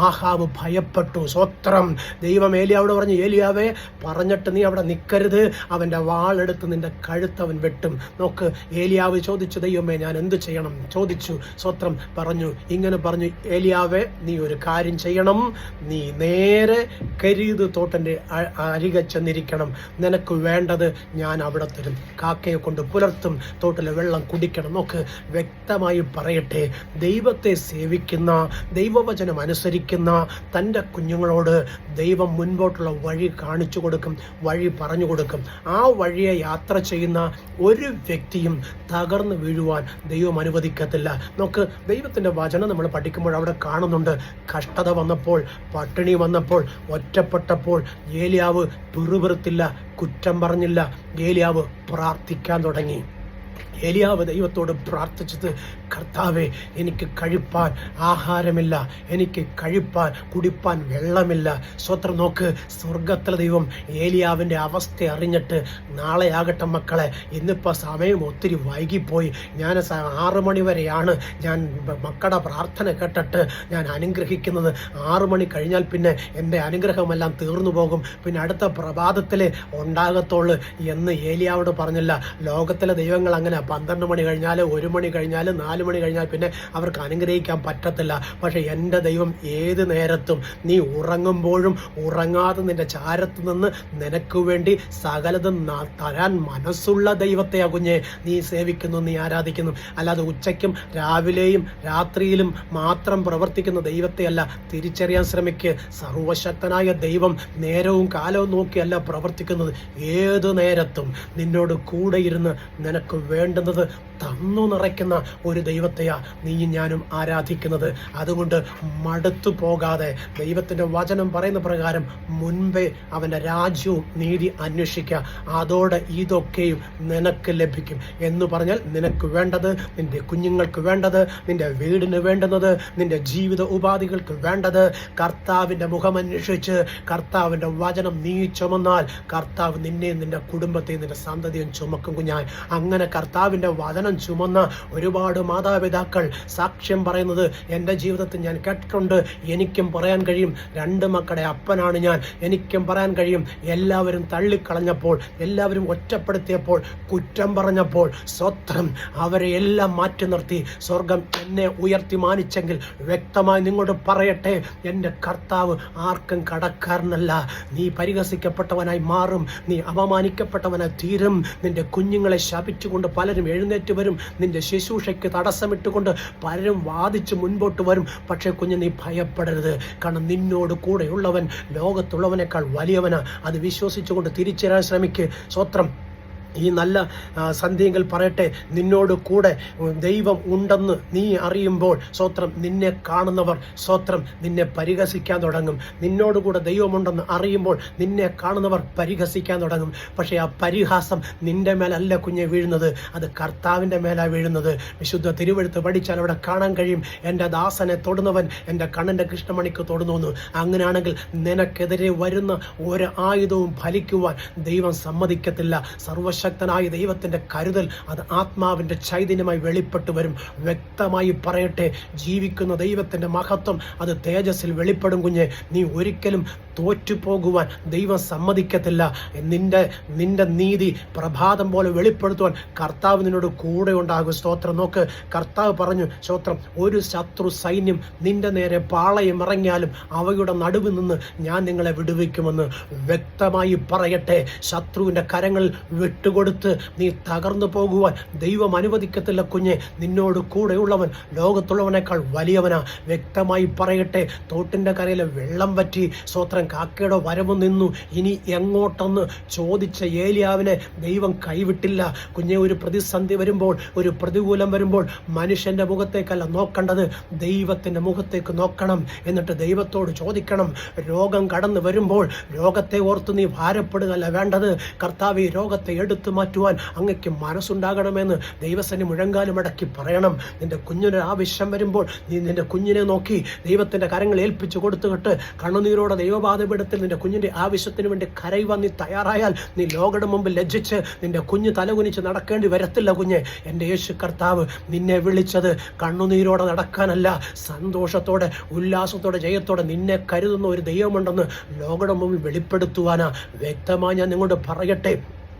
ആഹാബ് ഭയപ്പെട്ടു. സ്വത്രം. ദൈവം ഏലിയാവോട് പറഞ്ഞു, ഏലിയാവേ, പറഞ്ഞിട്ട് നീ അവിടെ നിൽക്കരുത്, അവൻ്റെ വാളെടുത്ത് നിന്റെ കഴുത്തവൻ വെട്ടും. നോക്ക്, ഏലിയാവ് ചോദിച്ചു, ദൈവമേ, ഞാൻ എന്ത് ചെയ്യണം ചോദിച്ചു. സ്വത്രം പറഞ്ഞു, ഇങ്ങനെ പറഞ്ഞു, ഏലിയാവേ, നീ ഒരു കാര്യം ചെയ്യണം. നീ നേരെ കരീത് തോട്ടൻ്റെ അരികെ ചെന്നിരിക്കണം. നിനക്ക് വേണ്ടത് ഞാൻ അവിടെ തരും. കാക്കയെ കൊണ്ട് പുലർത്തും, തോട്ടിലെ വെള്ളം കുടിക്കണം. നോക്ക്, വ്യക്തമായി പറയട്ടെ, ദൈവത്തെ സേവിക്കുന്ന, ദൈവവചനം അനുസരിക്കുന്ന തൻ്റെ കുഞ്ഞുങ്ങളോട് ദൈവം മുൻപോട്ടുള്ള വഴി കാണിച്ചു കൊടുക്കും, വഴി പറഞ്ഞു കൊടുക്കും. ആ വഴിയെ യാത്ര ചെയ്യുന്ന ഒരു വ്യക്തിയും തകർന്നു വീഴുവാൻ ദൈവം അനുവദിക്കത്തില്ല. നോക്ക്, ദൈവത്തിൻ്റെ വചനം നമ്മൾ പഠിക്കുമ്പോൾ അവിടെ കാണുന്നുണ്ട്, കഷ്ടത വന്നപ്പോൾ, പട്ടിണി വന്നപ്പോൾ, ഒറ്റപ്പെട്ടപ്പോൾ ഏലിയാവ് പിറുപിറുത്തില്ല, കുറ്റം പറഞ്ഞില്ല. ഏലിയാവ് പ്രാർത്ഥിക്കാൻ തുടങ്ങി. ഏലിയാവ് ദൈവത്തോട് പ്രാർത്ഥിച്ചത്, കർത്താവേ, എനിക്ക് കഴിപ്പാൻ ആഹാരമില്ല, എനിക്ക് കഴിപ്പാൻ കുടിപ്പാൻ വെള്ളമില്ല. സ്വത്രം നോക്ക്, സ്വർഗത്തിലെ ദൈവം ഏലിയാവിൻ്റെ അവസ്ഥ അറിഞ്ഞിട്ട്, നാളെ ആകട്ടെ മക്കളെ, ഇന്നിപ്പോൾ സമയം ഒത്തിരി വൈകിപ്പോയി, ഞാൻ 6 മണി വരെയാണ് ഞാൻ മക്കളുടെ പ്രാർത്ഥന കേട്ടിട്ട് ഞാൻ അനുഗ്രഹിക്കുന്നത്, 6 മണി കഴിഞ്ഞാൽ പിന്നെ എൻ്റെ അനുഗ്രഹമെല്ലാം തീർന്നു പോകും, പിന്നെ അടുത്ത പ്രഭാതത്തിൽ ഉണ്ടാകത്തുള്ളൂ എന്ന് ഏലിയാവോട് പറഞ്ഞില്ല. ലോകത്തിലെ ദൈവങ്ങൾ അങ്ങനെ 12 മണി കഴിഞ്ഞാൽ, 1 മണി കഴിഞ്ഞാൽ, 4 മണി കഴിഞ്ഞാൽ പിന്നെ അവർക്ക് അനുഗ്രഹിക്കാൻ പറ്റത്തില്ല. പക്ഷെ എൻ്റെ ദൈവം ഏത് നേരത്തും, നീ ഉറങ്ങുമ്പോഴും ഉറങ്ങാതെ നിന്റെ ചാരത്ത് നിന്ന് നിനക്ക് വേണ്ടി സകലതും തരാൻ മനസ്സുള്ള ദൈവത്തെയാ കുഞ്ഞെ നീ സേവിക്കുന്നു, നീ ആരാധിക്കുന്നു. അല്ലാതെ ഉച്ചയ്ക്കും രാവിലെയും രാത്രിയിലും മാത്രം പ്രവർത്തിക്കുന്ന ദൈവത്തെയല്ല തിരിച്ചറിയാൻ ശ്രമിക്കുക. സർവശക്തനായ ദൈവം നേരവും കാലവും നോക്കിയല്ല പ്രവർത്തിക്കുന്നത്. ഏതു നേരത്തും നിന്നോട് കൂടെ ഇരുന്ന് നിനക്ക് വേണ്ടുന്നത് തന്നു നിറയ്ക്കുന്ന ഒരു ദൈവത്തെയാ നീയും ഞാനും ആരാധിക്കുന്നത്. അതുകൊണ്ട് മടുത്തു പോകാതെ ദൈവത്തിൻ്റെ വചനം പറയുന്ന പ്രകാരം മുൻപേ അവൻ്റെ രാജ്യവും നീതി അന്വേഷിക്കുക, അതോടെ ഇതൊക്കെയും നിനക്ക് ലഭിക്കും. എന്ന് പറഞ്ഞാൽ നിനക്ക് വേണ്ടത്, നിന്റെ കുഞ്ഞുങ്ങൾക്ക് വേണ്ടത്, നിന്റെ വീടിന് വേണ്ടുന്നത്, നിന്റെ ജീവിത ഉപാധികൾക്ക് വേണ്ടത്, കർത്താവിൻ്റെ മുഖം അന്വേഷിച്ച് കർത്താവിൻ്റെ വചനം നീ ചുമന്നാൽ കർത്താവ് നിന്നെയും നിന്റെ കുടുംബത്തെയും നിന്റെ സന്തതിയും ചുമക്കും കുഞ്ഞാൻ. അങ്ങനെ കർത്താവിൻ്റെ വചനം ചുമന്ന ഒരുപാട് മാതാപിതാക്കൾ സാക്ഷ്യം പറയുന്നത് എൻ്റെ ജീവിതത്തിൽ ഞാൻ കേട്ടിട്ടുണ്ട്. എനിക്കും പറയാൻ കഴിയും, 2 മക്കളുടെ അപ്പനാണ് ഞാൻ. എനിക്കും പറയാൻ കഴിയും, എല്ലാവരും തള്ളിക്കളഞ്ഞപ്പോൾ, എല്ലാവരും ഒറ്റപ്പെടുത്തിയപ്പോൾ, കുറ്റം പറഞ്ഞപ്പോൾ, സ്വത്രം അവരെ എല്ലാം മാറ്റി നിർത്തി സ്വർഗം എന്നെ ഉയർത്തി മാനിച്ചെങ്കിൽ വ്യക്തമായി നിങ്ങളോട് പറയട്ടെ, എൻ്റെ കർത്താവ് ആർക്കും കടക്കാരനല്ല. നീ പരിഹസിക്കപ്പെട്ടവനായി മാറും, നീ അപമാനിക്കപ്പെട്ടവനായി തീരും. നിന്റെ കുഞ്ഞുങ്ങളെ ശപിച്ചുകൊണ്ട് പലരും എഴുന്നേറ്റ് വരും, നിന്റെ ശുശ്രൂഷയ്ക്ക് തടസ്സമിട്ടുകൊണ്ട് പലരും വാദിച്ച് മുൻപോട്ട് വരും. പക്ഷേ കുഞ്ഞ്, നീ ഭയപ്പെടരുത്. കാരണം നിന്നോട് കൂടെയുള്ളവൻ ലോകത്തുള്ളവനേക്കാൾ വലിയവനാ. അത് വിശ്വസിച്ചുകൊണ്ട് തിരിച്ചറിയാൻ ശ്രമിക്കുക. സ്വത്രം ഈ നല്ല സന്ധ്യയെങ്കിൽ പറയട്ടെ, നിന്നോട് കൂടെ ദൈവം ഉണ്ടെന്ന് നീ അറിയുമ്പോൾ സ്വത്രം നിന്നെ കാണുന്നവർ സ്വത്രം നിന്നെ പരിഹസിക്കാൻ തുടങ്ങും. നിന്നോടുകൂടെ ദൈവമുണ്ടെന്ന് അറിയുമ്പോൾ നിന്നെ കാണുന്നവർ പരിഹസിക്കാൻ തുടങ്ങും. പക്ഷേ ആ പരിഹാസം നിന്റെ മേലല്ല കുഞ്ഞെ വീഴുന്നത്, അത് കർത്താവിൻ്റെ മേലാണ് വീഴുന്നത്. വിശുദ്ധ തിരുവെഴുത്ത് പഠിച്ചാൽ അവിടെ കാണാൻ കഴിയും, എൻ്റെ ദാസനെ തൊടുന്നവൻ എൻ്റെ കണ്ണിൻ്റെ കൃഷ്ണമണിക്ക് തൊടുന്നു. അങ്ങനെയാണെങ്കിൽ നിനക്കെതിരെ വരുന്ന ഒരു ആയുധവും ഫലിക്കുവാൻ ദൈവം സമ്മതിക്കത്തില്ല. സർവശക്തനായ ദൈവത്തിൻ്റെ കരുതൽ അത് ആത്മാവിൻ്റെ ചൈതന്യമായി വെളിപ്പെട്ട് വരും. വ്യക്തമായി പറയട്ടെ, ജീവിക്കുന്ന ദൈവത്തിൻ്റെ മഹത്വം അത് തേജസ്സിൽ വെളിപ്പെടും കുഞ്ഞെ. നീ ഒരിക്കലും തോറ്റുപോകുവാൻ ദൈവം സമ്മതിക്കത്തില്ല. നിന്റെ നീതി പ്രഭാതം പോലെ വെളിപ്പെടുത്തുവാൻ കർത്താവ് നിന്നോട് കൂടെ ഉണ്ടാകും. സ്തോത്രം. നോക്ക്, കർത്താവ് പറഞ്ഞു, സ്തോത്രം, ഒരു ശത്രു സൈന്യം നിന്റെ നേരെ പാളയം ഇറങ്ങിയാലും അവയുടെ നടുവിൽ നിന്ന് ഞാൻ നിങ്ങളെ വിടുവിക്കുമെന്ന് വ്യക്തമായി പറയട്ടെ. ശത്രുവിൻ്റെ കരങ്ങളിൽ വിട്ടുകൊടുത്ത് നീ തകർന്നു പോകുവാൻ ദൈവം അനുവദിക്കത്തില്ല കുഞ്ഞെ. നിന്നോട് കൂടെയുള്ളവൻ ലോകത്തുള്ളവനേക്കാൾ വലിയവനാ. വ്യക്തമായി പറയട്ടെ, തോട്ടിൻ്റെ കരയിലെ വെള്ളം വറ്റി, സ്തോത്രം, കാക്കയുടെ വരവ് നിന്നു. ഇനി എങ്ങോട്ടെന്ന് ചോദിച്ച ഏലിയാവിനെ ദൈവം കൈവിട്ടില്ല കുഞ്ഞെ. ഒരു പ്രതിസന്ധി വരുമ്പോൾ, ഒരു പ്രതികൂലം വരുമ്പോൾ മനുഷ്യൻ്റെ മുഖത്തേക്കല്ല നോക്കേണ്ടത്, ദൈവത്തിൻ്റെ മുഖത്തേക്ക് നോക്കണം. എന്നിട്ട് ദൈവത്തോട് ചോദിക്കണം. രോഗം കടന്നു വരുമ്പോൾ രോഗത്തെ ഓർത്ത് നീ ഭാരപ്പെടുകയല്ല വേണ്ടത്. കർത്താവ്, ഈ രോഗത്തെ എടുത്തു മാറ്റുവാൻ അങ്ങയ്ക്ക് മനസ്സുണ്ടാകണമെന്ന് ദൈവസന്നി മുഴങ്കാലും അടക്കി പറയണം. നിന്റെ കുഞ്ഞിനൊരു ആവശ്യം വരുമ്പോൾ നീ നിന്റെ കുഞ്ഞിനെ നോക്കി ദൈവത്തിൻ്റെ കരങ്ങൾ ഏൽപ്പിച്ചു കൊടുത്തുകിട്ട് കണ്ണുനീരോടെ ദൈവപാദപീഠത്തിൽ നിന്റെ കുഞ്ഞിൻ്റെ ആവശ്യത്തിന് വേണ്ടി കരയുവാൻ നീ തയ്യാറായാൽ നീ ലോകയുടെ മുമ്പിൽ ലജ്ജിച്ച് നിന്റെ കുഞ്ഞ് തലകുനിച്ച് നടക്കേണ്ടി വരത്തില്ല കുഞ്ഞെ. എൻ്റെ യേശു കർത്താവ് നിന്നെ വിളിച്ചത് കണ്ണുനീരോടെ നടക്കാനല്ല, സന്തോഷത്തോടെ, ഉല്ലാസത്തോടെ, ജയത്തോടെ നിന്നെ കരുതുന്ന ഒരു ദൈവമുണ്ടെന്ന് ലോകയുടെ മുമ്പിൽ വെളിപ്പെടുത്തുവാനാ. വ്യക്തമായി ഞാൻ നിങ്ങളോട് പറയട്ടെ,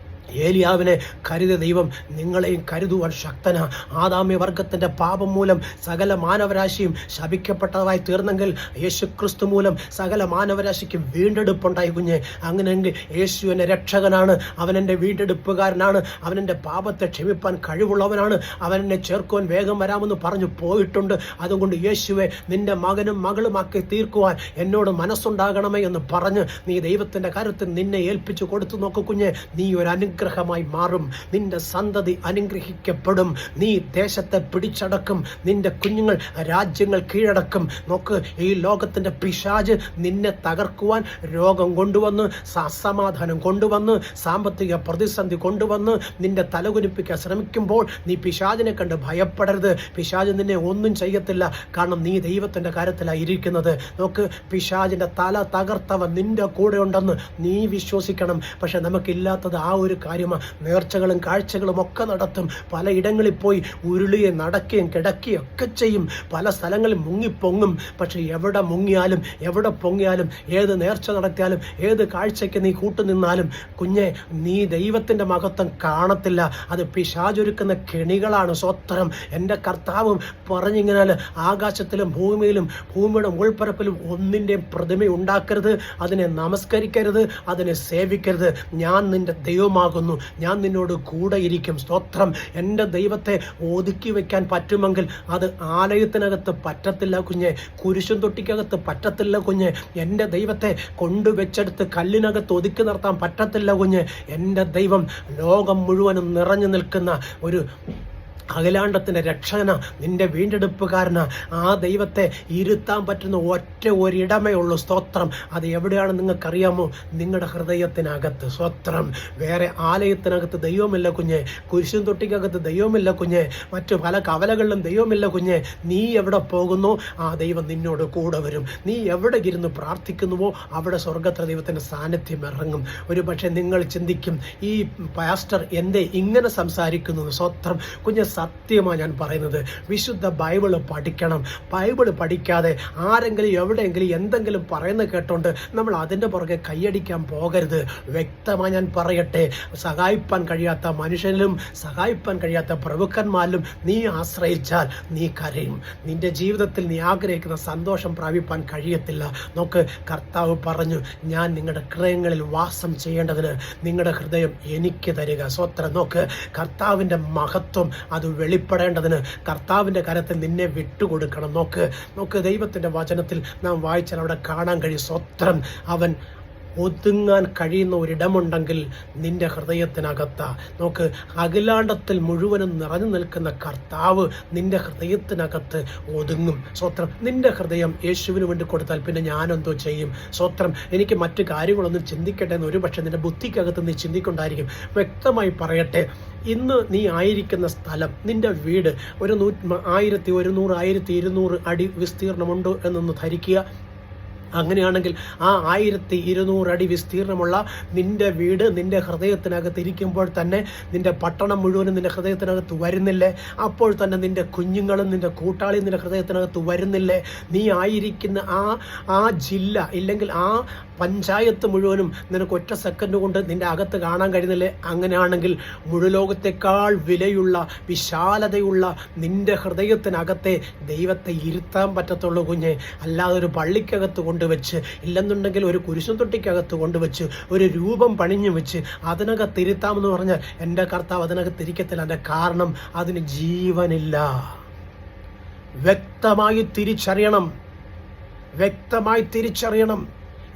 ഏലിയാവിനെ കരുതിയ ദൈവം നിങ്ങളെയും കരുതുവാൻ ശക്തനാ. ആദാമ്യ വർഗത്തിൻ്റെ പാപം മൂലം സകല മാനവരാശിയും ശപിക്കപ്പെട്ടതായി തീർന്നെങ്കിൽ യേശുക്രിസ്തു മൂലം സകല മാനവരാശിക്കും വീണ്ടെടുപ്പുണ്ടായി കുഞ്ഞെ. അങ്ങനെയെങ്കിൽ യേശു എൻ്റെ രക്ഷകനാണ്, അവൻ എൻ്റെ വീണ്ടെടുപ്പുകാരനാണ്, അവൻ എൻ്റെ പാപത്തെ ക്ഷമിപ്പാൻ കഴിവുള്ളവനാണ്, അവൻ എന്നെ ചേർക്കുവാൻ വേഗം വരാമെന്ന് പറഞ്ഞു പോയിട്ടുണ്ട്. അതുകൊണ്ട് യേശുവെ നിന്റെ മകനും മകളുമാക്കി തീർക്കുവാൻ എന്നോട് മനസ്സുണ്ടാകണമേ എന്ന് പറഞ്ഞ് നീ ദൈവത്തിൻ്റെ കാര്യത്തിൽ നിന്നെ ഏൽപ്പിച്ചു കൊടുത്തു നോക്കു കുഞ്ഞെ. നീ ഒരു അനുഗ്രഹമായി മാറും. നിന്റെ സന്തതി അനുഗ്രഹിക്കപ്പെടും. നീ ദേശത്തെ പിടിച്ചടക്കും. നിന്റെ കുഞ്ഞുങ്ങൾ രാജ്യങ്ങൾ കീഴടക്കും. നോക്ക്, ഈ ലോകത്തിന്റെ പിശാച് നിന്നെ തകർക്കുവാൻ രോഗം കൊണ്ടുവന്ന്, അസമാധാനം കൊണ്ടുവന്ന്, സാമ്പത്തിക പ്രതിസന്ധി കൊണ്ടുവന്ന് നിന്റെ തലകുനിപ്പിക്കാൻ ശ്രമിക്കുമ്പോൾ നീ പിശാചിനെ കണ്ട് ഭയപ്പെടരുത്. പിശാച് നിന്നെ ഒന്നും ചെയ്യത്തില്ല. കാരണം നീ ദൈവത്തിന്റെ കാര്യത്തിലാണ് ഇരിക്കുന്നത്. നോക്ക്, പിശാചിന്റെ തല തകർത്തവൻ നിന്റെ കൂടെ ഉണ്ടെന്ന് നീ വിശ്വസിക്കണം. പക്ഷെ നമുക്കില്ലാത്തത് ആ ഒരു കാര്യമാണ്. നേർച്ചകളും കാഴ്ചകളും ഒക്കെ നടത്തും. പലയിടങ്ങളിൽ പോയി ഉരുളുകയും നടക്കുകയും കിടക്കുകയും ഒക്കെ ചെയ്യും. പല സ്ഥലങ്ങളിൽ മുങ്ങിപ്പൊങ്ങും. പക്ഷെ എവിടെ മുങ്ങിയാലും എവിടെ പൊങ്ങിയാലും ഏത് നേർച്ച നടത്തിയാലും ഏത് കാഴ്ചയ്ക്ക് നീ കൂട്ടുനിന്നാലും കുഞ്ഞെ, നീ ദൈവത്തിന്റെ മഹത്വം കാണത്തില്ല. അത് പിശാചൊരുക്കുന്ന കെണികളാണ്. സ്വത്രം എൻ്റെ കർത്താവും പറഞ്ഞിങ്ങനെ, ആകാശത്തിലും ഭൂമിയിലും ഭൂമിയുടെ ഉൾപ്പരപ്പിലും ഒന്നിൻ്റെയും പ്രതിമ ഉണ്ടാക്കരുത്, അതിനെ നമസ്കരിക്കരുത്, അതിനെ സേവിക്കരുത്. ഞാൻ നിന്റെ ദൈവമാകുന്നു, ഞാൻ നിന്നോട് കൂടെ ഇരിക്കും. സ്തോത്രം. എൻ്റെ ദൈവത്തെ ഒതുക്കി വെക്കാൻ പറ്റുമെങ്കിൽ അത് ആലയത്തിനകത്ത് പറ്റത്തില്ല കുഞ്ഞെ, കുരിശും തൊട്ടിക്കകത്ത് പറ്റത്തില്ല കുഞ്ഞെ. എൻ്റെ ദൈവത്തെ കൊണ്ടുവച്ചെടുത്ത് കല്ലിനകത്ത് ഒതുക്കി നിർത്താൻ പറ്റത്തില്ല കുഞ്ഞെ. എൻ്റെ ദൈവം ലോകം മുഴുവനും നിറഞ്ഞു നിൽക്കുന്ന ഒരു അഖിലാണ്ടത്തിൻ്റെ രക്ഷകന, നിന്റെ വീണ്ടെടുപ്പുകാരന്. ആ ദൈവത്തെ ഇരുത്താൻ പറ്റുന്ന ഒറ്റ ഒരിടമേ ഉള്ളൂ. സ്തോത്രം. അത് എവിടെയാണ് നിങ്ങൾക്കറിയാമോ? നിങ്ങളുടെ ഹൃദയത്തിനകത്ത്. സ്തോത്രം. വേറെ ആലയത്തിനകത്ത് ദൈവമില്ല കുഞ്ഞെ, കുരിശും തൊട്ടിക്കകത്ത് ദൈവമില്ല കുഞ്ഞെ, മറ്റു പല കവലകളിലും ദൈവമില്ല കുഞ്ഞെ. നീ എവിടെ പോകുന്നു ആ ദൈവം നിന്നോട് കൂടെ വരും. നീ എവിടെ ഇരുന്ന് പ്രാർത്ഥിക്കുന്നുവോ അവിടെ സ്വർഗത്തിലെ ദൈവത്തിൻ്റെ സാന്നിധ്യം ഇറങ്ങും. ഒരു പക്ഷേ നിങ്ങൾ ചിന്തിക്കും, ഈ പാസ്റ്റർ എന്തേ ഇങ്ങനെ സംസാരിക്കുന്നു? സ്തോത്രം. കുഞ്ഞെ, സത്യമാണ് ഞാൻ പറയുന്നത്. വിശുദ്ധ ബൈബിള് പഠിക്കണം. ബൈബിള് പഠിക്കാതെ ആരെങ്കിലും എവിടെയെങ്കിലും എന്തെങ്കിലും പറയുന്നത് കേട്ടോണ്ട് നമ്മൾ അതിൻ്റെ പുറകെ കൈയടിക്കാൻ പോകരുത്. വ്യക്തമായി ഞാൻ പറയട്ടെ, സഹായിപ്പാൻ കഴിയാത്ത മനുഷ്യനിലും സഹായിപ്പാൻ കഴിയാത്ത പ്രഭുക്കന്മാരിലും നീ ആശ്രയിച്ചാൽ നീ കരയും. നിന്റെ ജീവിതത്തിൽ നീ ആഗ്രഹിക്കുന്ന സന്തോഷം പ്രാപിപ്പാൻ കഴിയത്തില്ല. നോക്ക്, കർത്താവ് പറഞ്ഞു, ഞാൻ നിങ്ങളുടെ ഹൃദയങ്ങളിൽ വാസം ചെയ്യേണ്ടതിന് നിങ്ങളുടെ ഹൃദയം എനിക്ക് തരിക. സ്വത്രം. നോക്ക്, കർത്താവിൻ്റെ മഹത്വം അത് വെളിപ്പെടേണ്ടതിന് കർത്താവിൻ്റെ കരത്തിൽ നിന്നെ വിട്ടുകൊടുക്കണം. നോക്ക് ദൈവത്തിൻ്റെ വചനത്തിൽ നാം വായിച്ചാൽ അവിടെ കാണാൻ കഴിയും. സ്വത്രം. അവൻ ഒതുങ്ങാൻ കഴിയുന്ന ഒരിടമുണ്ടെങ്കിൽ നിന്റെ ഹൃദയത്തിനകത്ത. നോക്ക്, അഖിലാണ്ടത്തിൽ മുഴുവനും നിറഞ്ഞു നിൽക്കുന്ന കർത്താവ് നിന്റെ ഹൃദയത്തിനകത്ത് ഒതുങ്ങും. സ്വത്രം. നിന്റെ ഹൃദയം യേശുവിന് വേണ്ടി കൊടുത്താൽ പിന്നെ ഞാനെന്തോ ചെയ്യും? സ്വത്രം. എനിക്ക് മറ്റു കാര്യങ്ങളൊന്നും ചിന്തിക്കട്ടെ എന്ന് ഒരുപക്ഷെ നിന്റെ ബുദ്ധിക്കകത്ത് നീ ചിന്തിക്കൊണ്ടായിരിക്കും. വ്യക്തമായി പറയട്ടെ, ഇന്ന് നീ ആയിരിക്കുന്ന സ്ഥലം, നിന്റെ വീട് ഒരു 1100 1200 അടി വിസ്തീർണമുണ്ടോ എന്നൊന്ന് ധരിക്കുക. അങ്ങനെയാണെങ്കിൽ ആ 1200 അടി വിസ്തീർണമുള്ള നിന്റെ വീട് നിന്റെ ഹൃദയത്തിനകത്ത് ഇരിക്കുമ്പോൾ തന്നെ നിന്റെ പട്ടണം മുഴുവനും നിന്റെ ഹൃദയത്തിനകത്ത് വരുന്നില്ലേ? അപ്പോൾ തന്നെ നിന്റെ കുഞ്ഞുങ്ങളും നിന്റെ കൂട്ടാളിയും നിന്റെ ഹൃദയത്തിനകത്ത് വരുന്നില്ലേ? നീ ആയിരിക്കുന്ന ആ ജില്ല ഇല്ലെങ്കിൽ ആ പഞ്ചായത്ത് മുഴുവനും നിനക്ക് ഒറ്റ സെക്കൻഡ് കൊണ്ട് നിന്റെ അകത്ത് കാണാൻ കഴിയുന്നില്ലേ? അങ്ങനെയാണെങ്കിൽ മുഴുലോകത്തെക്കാൾ വിലയുള്ള വിശാലതയുള്ള നിന്റെ ഹൃദയത്തിനകത്തെ ദൈവത്തെ ഇരുത്താൻ പറ്റത്തുള്ളൂ കുഞ്ഞെ. അല്ലാതെ ഒരു പള്ളിക്കകത്ത് കൊണ്ടുവച്ച്, ഇല്ലെന്നുണ്ടെങ്കിൽ ഒരു കുരിശും തൊട്ടിക്കകത്ത് കൊണ്ടുവച്ച്, ഒരു രൂപം പണിഞ്ഞു വെച്ച് അതിനകത്ത് ഇരുത്താമെന്ന് പറഞ്ഞാൽ എൻ്റെ കർത്താവ് അതിനകത്ത് ഇരിക്കത്തില്ല. അതിൻ്റെ കാരണം അതിന് ജീവനില്ല. വ്യക്തമായി തിരിച്ചറിയണം.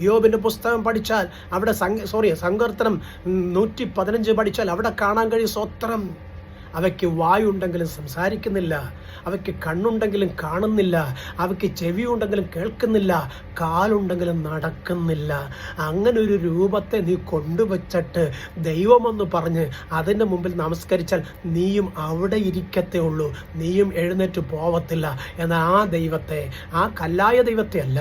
യോബിന്റെ പുസ്തകം പഠിച്ചാൽ അവിടെ സങ്കീർത്തനം 115 പഠിച്ചാൽ അവിടെ കാണാൻ കഴിയും. സ്വത്രം. അവയ്ക്ക് വായുണ്ടെങ്കിലും സംസാരിക്കുന്നില്ല, അവയ്ക്ക് കണ്ണുണ്ടെങ്കിലും കാണുന്നില്ല, അവയ്ക്ക് ചെവിയുണ്ടെങ്കിലും കേൾക്കുന്നില്ല, കാലുണ്ടെങ്കിലും നടക്കുന്നില്ല. അങ്ങനെ ഒരു രൂപത്തെ നീ കൊണ്ടുവച്ചിട്ട് ദൈവമെന്ന് പറഞ്ഞ് അതിൻ്റെ മുമ്പിൽ നമസ്കരിച്ചാൽ നീയും അവിടെ ഇരിക്കത്തേ ഉള്ളൂ, നീയും എഴുന്നേറ്റ് പോവത്തില്ല. എന്നാൽ ആ ദൈവത്തെ, ആ കല്ലായ ദൈവത്തെ അല്ല,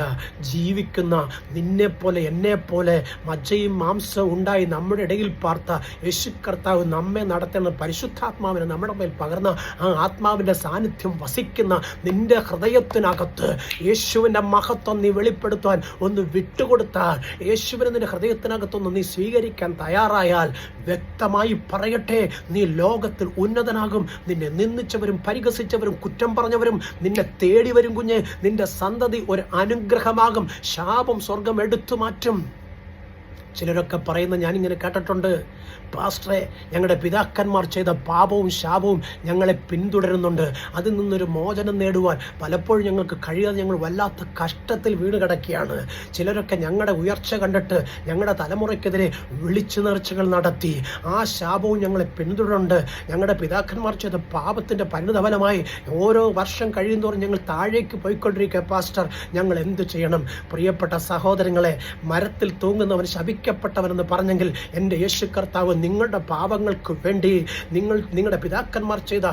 ജീവിക്കുന്ന നിന്നെപ്പോലെ എന്നെപ്പോലെ മജ്ജയും മാംസവും ഉണ്ടായി നമ്മുടെ ഇടയിൽ പാർത്ത യേശു കർത്താവ് നമ്മെ നടത്തുന്ന പരിശുദ്ധാത്മാവിനെ നമ്മുടെ മേൽ പകർന്ന ആ ആത്മാവിൻ്റെ സാന്നിധ്യം വസിക്കുന്ന നിന്റെ ഹൃദയത്തിനകത്ത് യേശുവിൻ്റെ മഹത്വം നീ വെളിപ്പെടുത്താൻ ഒന്ന് വിട്ടുകൊടുത്താൽ, യേശുവിനെ നിന്റെ ഹൃദയത്തിനകത്തൊന്ന് നീ സ്വീകരിക്കാൻ തയ്യാറായാൽ, വ്യക്തമായി പറയട്ടെ, നീ ലോകത്തിൽ ഉന്നതനാകും. നിന്നെ നിന്ദിച്ചവരും പരിഹസിച്ചവരും കുറ്റം പറഞ്ഞവരും നിന്നെ തേടി വരും കുഞ്ഞെ. നിന്റെ സന്തതി ഒരു അനുഗ്രഹമാകും. ശാപം സ്വർഗം എടുത്തു മാറ്റും. ചിലരൊക്കെ പറയുന്ന ഞാനിങ്ങനെ കേട്ടിട്ടുണ്ട്, പാസ്റ്ററെ, ഞങ്ങളുടെ പിതാക്കന്മാർ ചെയ്ത പാപവും ശാപവും ഞങ്ങളെ പിന്തുടരുന്നുണ്ട്. അതിൽ നിന്നൊരു മോചനം നേടുവാൻ പലപ്പോഴും ഞങ്ങൾക്ക് കഴിയാതെ ഞങ്ങൾ വല്ലാത്ത കഷ്ടത്തിൽ വീണ് കിടക്കുകയാണ്. ചിലരൊക്കെ ഞങ്ങളുടെ ഉയർച്ച കണ്ടിട്ട് ഞങ്ങളുടെ തലമുറയ്ക്കെതിരെ വിളിച്ചു നേർച്ചകൾ നടത്തി. ആ ശാപവും ഞങ്ങളെ പിന്തുടരുന്നുണ്ട്. ഞങ്ങളുടെ പിതാക്കന്മാർ ചെയ്ത പാപത്തിൻ്റെ പരിണതഫലമായി ഓരോ വർഷം കഴിയുന്തോറും ഞങ്ങൾ താഴേക്ക് പോയിക്കൊണ്ടിരിക്കുക. പാസ്റ്റർ, ഞങ്ങൾ എന്ത് ചെയ്യണം? പ്രിയപ്പെട്ട സഹോദരങ്ങളെ, മരത്തിൽ തൂങ്ങുന്നവൻ ശപിക്കപ്പെട്ടവനെന്ന് പറഞ്ഞെങ്കിൽ എൻ്റെ യേശു കർത്താവ് നിങ്ങളുടെ പാപങ്ങൾക്ക് വേണ്ടി, നിങ്ങളുടെ പിതാക്കന്മാർ ചെയ്ത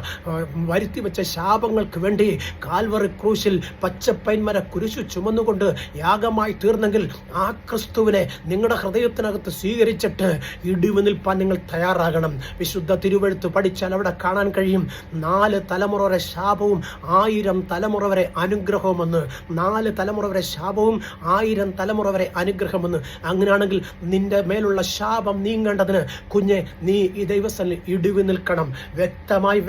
വരുത്തി വെച്ച ശാപങ്ങൾക്ക് വേണ്ടി കാൽവറി ക്രൂശിൽ പച്ചപ്പൈൻമര കുരിശു ചുമന്നുകൊണ്ട് യാഗമായി തീർന്നെങ്കിൽ ആ ക്രിസ്തുവിനെ നിങ്ങളുടെ ഹൃദയത്തിനകത്ത് സ്വീകരിച്ചിട്ട് ഇടിവ് നിൽപ്പാൻ നിങ്ങൾ തയ്യാറാകണം. വിശുദ്ധ തിരുവെഴുത്ത് പഠിച്ചാൽ അവിടെ കാണാൻ കഴിയും, 4 തലമുറ വരെ ശാപവും 1000 തലമുറ വരെ അനുഗ്രഹവുമെന്ന്. 4 തലമുറ വരെ ശാപവും 1000 തലമുറ വരെ അനുഗ്രഹമെന്ന്. അങ്ങനെയാണെങ്കിൽ നിന്റെ മേലുള്ള ശാപം നീങ്ങേണ്ടതിന് കുഞ്ഞെ, നീ ഈ ദൈവസ്ഥലിൽ ഇടിവ് നിൽക്കണം. വ്യക്തമായി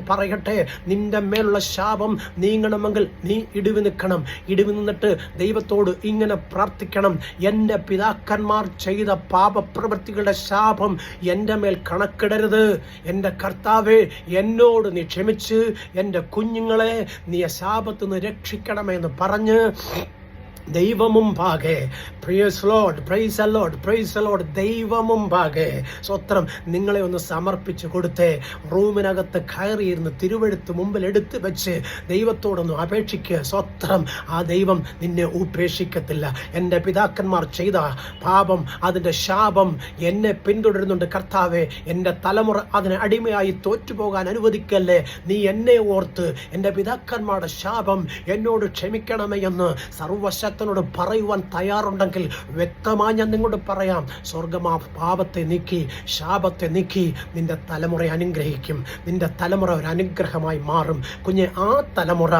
പറയട്ടെ, നിന്റെ മേലുള്ള ശാപം നീങ്ങണമെങ്കിൽ നീ ഇടിവ് നിൽക്കണം. ഇടിവ് നിന്നിട്ട് ദൈവത്തോട് ഇങ്ങനെ പ്രാർത്ഥിക്കണം, എൻ്റെ പിതാക്കന്മാർ ചെയ്ത പാപപ്രവൃത്തികളുടെ ശാപം എൻ്റെ മേൽ കണക്കിടരുത്. എൻ്റെ കർത്താവേ, എന്നോട് നീ ക്ഷമിച്ച് എൻ്റെ കുഞ്ഞുങ്ങളെ നീ ആ ശാപത്തു നിന്ന് രക്ഷിക്കണമെന്ന് പറഞ്ഞ് ദൈവമുമ്പാകെ, praise Lord, praise the Lord, praise the Lord, ദൈവമുമ്പാകെ സ്വത്രം നിങ്ങളെ ഒന്ന് സമർപ്പിച്ചു കൊടുത്തേ. റൂമിനകത്ത് കയറിയിരുന്ന് തിരുവെഴുത്ത് മുമ്പിൽ എടുത്തു വെച്ച് ദൈവത്തോടൊന്ന് അപേക്ഷിക്കുക. സ്വത്രം, ആ ദൈവം നിന്നെ ഉപേക്ഷിക്കത്തില്ല. എൻ്റെ പിതാക്കന്മാർ ചെയ്ത പാപം, അതിൻ്റെ ശാപം എന്നെ പിന്തുടരുന്നുണ്ട്. കർത്താവെ, എൻ്റെ തലമുറ അതിന് അടിമയായി തോറ്റുപോകാൻ അനുവദിക്കല്ലേ. നീ എന്നെ ഓർത്ത് എൻ്റെ പിതാക്കന്മാരുടെ ശാപം എന്നോട് ക്ഷമിക്കണമേ എന്ന് സർവശക്തനോട് പറയുവാൻ തയ്യാറുണ്ടെങ്കിൽ വ്യക്തമായി ഞാൻ നിങ്ങളോട് പറയാം, സ്വർഗം ആ പാപത്തെ നീക്കി ശാപത്തെ നീക്കി നിന്റെ തലമുറയെ അനുഗ്രഹിക്കും. നിന്റെ തലമുറ ഒരു അനുഗ്രഹമായി മാറും. കുഞ്ഞെ, ആ തലമുറ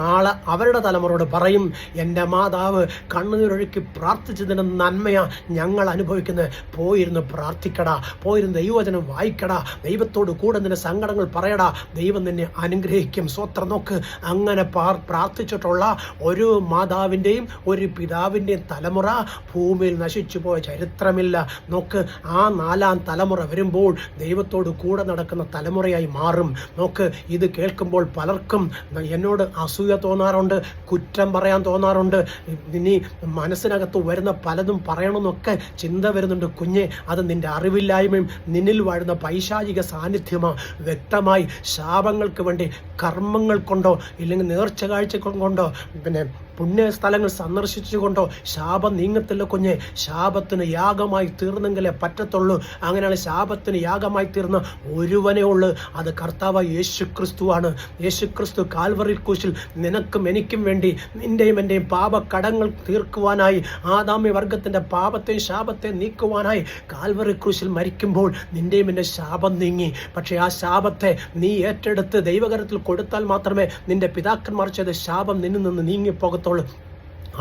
നാളെ അവരുടെ തലമുറയോട് പറയും, എൻ്റെ മാതാവ് കണ്ണുനീരൊഴുക്കി പ്രാർത്ഥിച്ചതിന് നന്മയാ ഞങ്ങൾ അനുഭവിക്കുന്നത്. പോയിരുന്ന് പ്രാർത്ഥിക്കടാ, പോയിരുന്ന് ദൈവവചനം വായിക്കടാ, ദൈവത്തോട് കൂടെ നിന്റെ സങ്കടങ്ങൾ പറയടാ, ദൈവം നിന്നെ അനുഗ്രഹിക്കും. സ്വത്രം നോക്ക്, അങ്ങനെ പ്രാർത്ഥിച്ചിട്ടുള്ള ഒരു മാതാവിൻ്റെയും ഒരു പിതാവിൻ്റെയും തലമുറ ഭൂമിയിൽ നശിച്ചു പോയ ചരിത്രമില്ല. നോക്ക്, ആ 4ാം തലമുറ വരുമ്പോൾ ദൈവത്തോട് കൂടെ നടക്കുന്ന തലമുറയായി മാറും. നോക്ക്, ഇത് കേൾക്കുമ്പോൾ പലർക്കും എന്നോട് അസൂയ തോന്നാറുണ്ട്, കുറ്റം പറയാൻ തോന്നാറുണ്ട്, ഇനി മനസ്സിനകത്ത് വരുന്ന പലതും പറയണമെന്നൊക്കെ ചിന്ത വരുന്നുണ്ട്. കുഞ്ഞെ, അത് നിന്റെ അറിവില്ലായ്മയും നിന്നിൽ വാഴുന്ന പൈശാചിക സാന്നിധ്യമാണ്. വ്യക്തമായി ശാപങ്ങൾക്ക് വേണ്ടി കർമ്മങ്ങൾ കൊണ്ടോ ഇല്ലെങ്കിൽ നേർച്ച കാഴ്ചകൾ കൊണ്ടോ പിന്നെ പുണ്യ സ്ഥലങ്ങൾ സന്ദർശിച്ചുകൊണ്ടോ ശാപം നീങ്ങത്തില്ല. കുഞ്ഞെ, ശാപത്തിന് യാഗമായി തീർന്നെങ്കിലേ പറ്റത്തുള്ളൂ. അങ്ങനെയാണ് ശാപത്തിന് യാഗമായി തീർന്ന ഒരുവനേ ഉള്ളൂ, അത് കർത്താവായ യേശു ക്രിസ്തുവാണ്. യേശു ക്രിസ്തു കാൽവറി ക്രൂശിൽ നിനക്കും എനിക്കും വേണ്ടി നിന്റെയും എൻ്റെയും പാപക്കടങ്ങൾ തീർക്കുവാനായി, ആദാമ്യ വർഗത്തിൻ്റെ പാപത്തെയും ശാപത്തെയും നീക്കുവാനായി കാൽവറി ക്രൂശിൽ മരിക്കുമ്പോൾ നിന്റെയും എൻ്റെ ശാപം നീങ്ങി. പക്ഷേ ആ ശാപത്തെ നീ ഏറ്റെടുത്ത് ദൈവകരത്തിൽ കൊടുത്താൽ മാത്രമേ നിന്റെ പിതാക്കന്മാർ ചെയ്ത ശാപം നിന്നിൽ നിന്ന് നീങ്ങിപ്പോകത്തുള്ളൂ.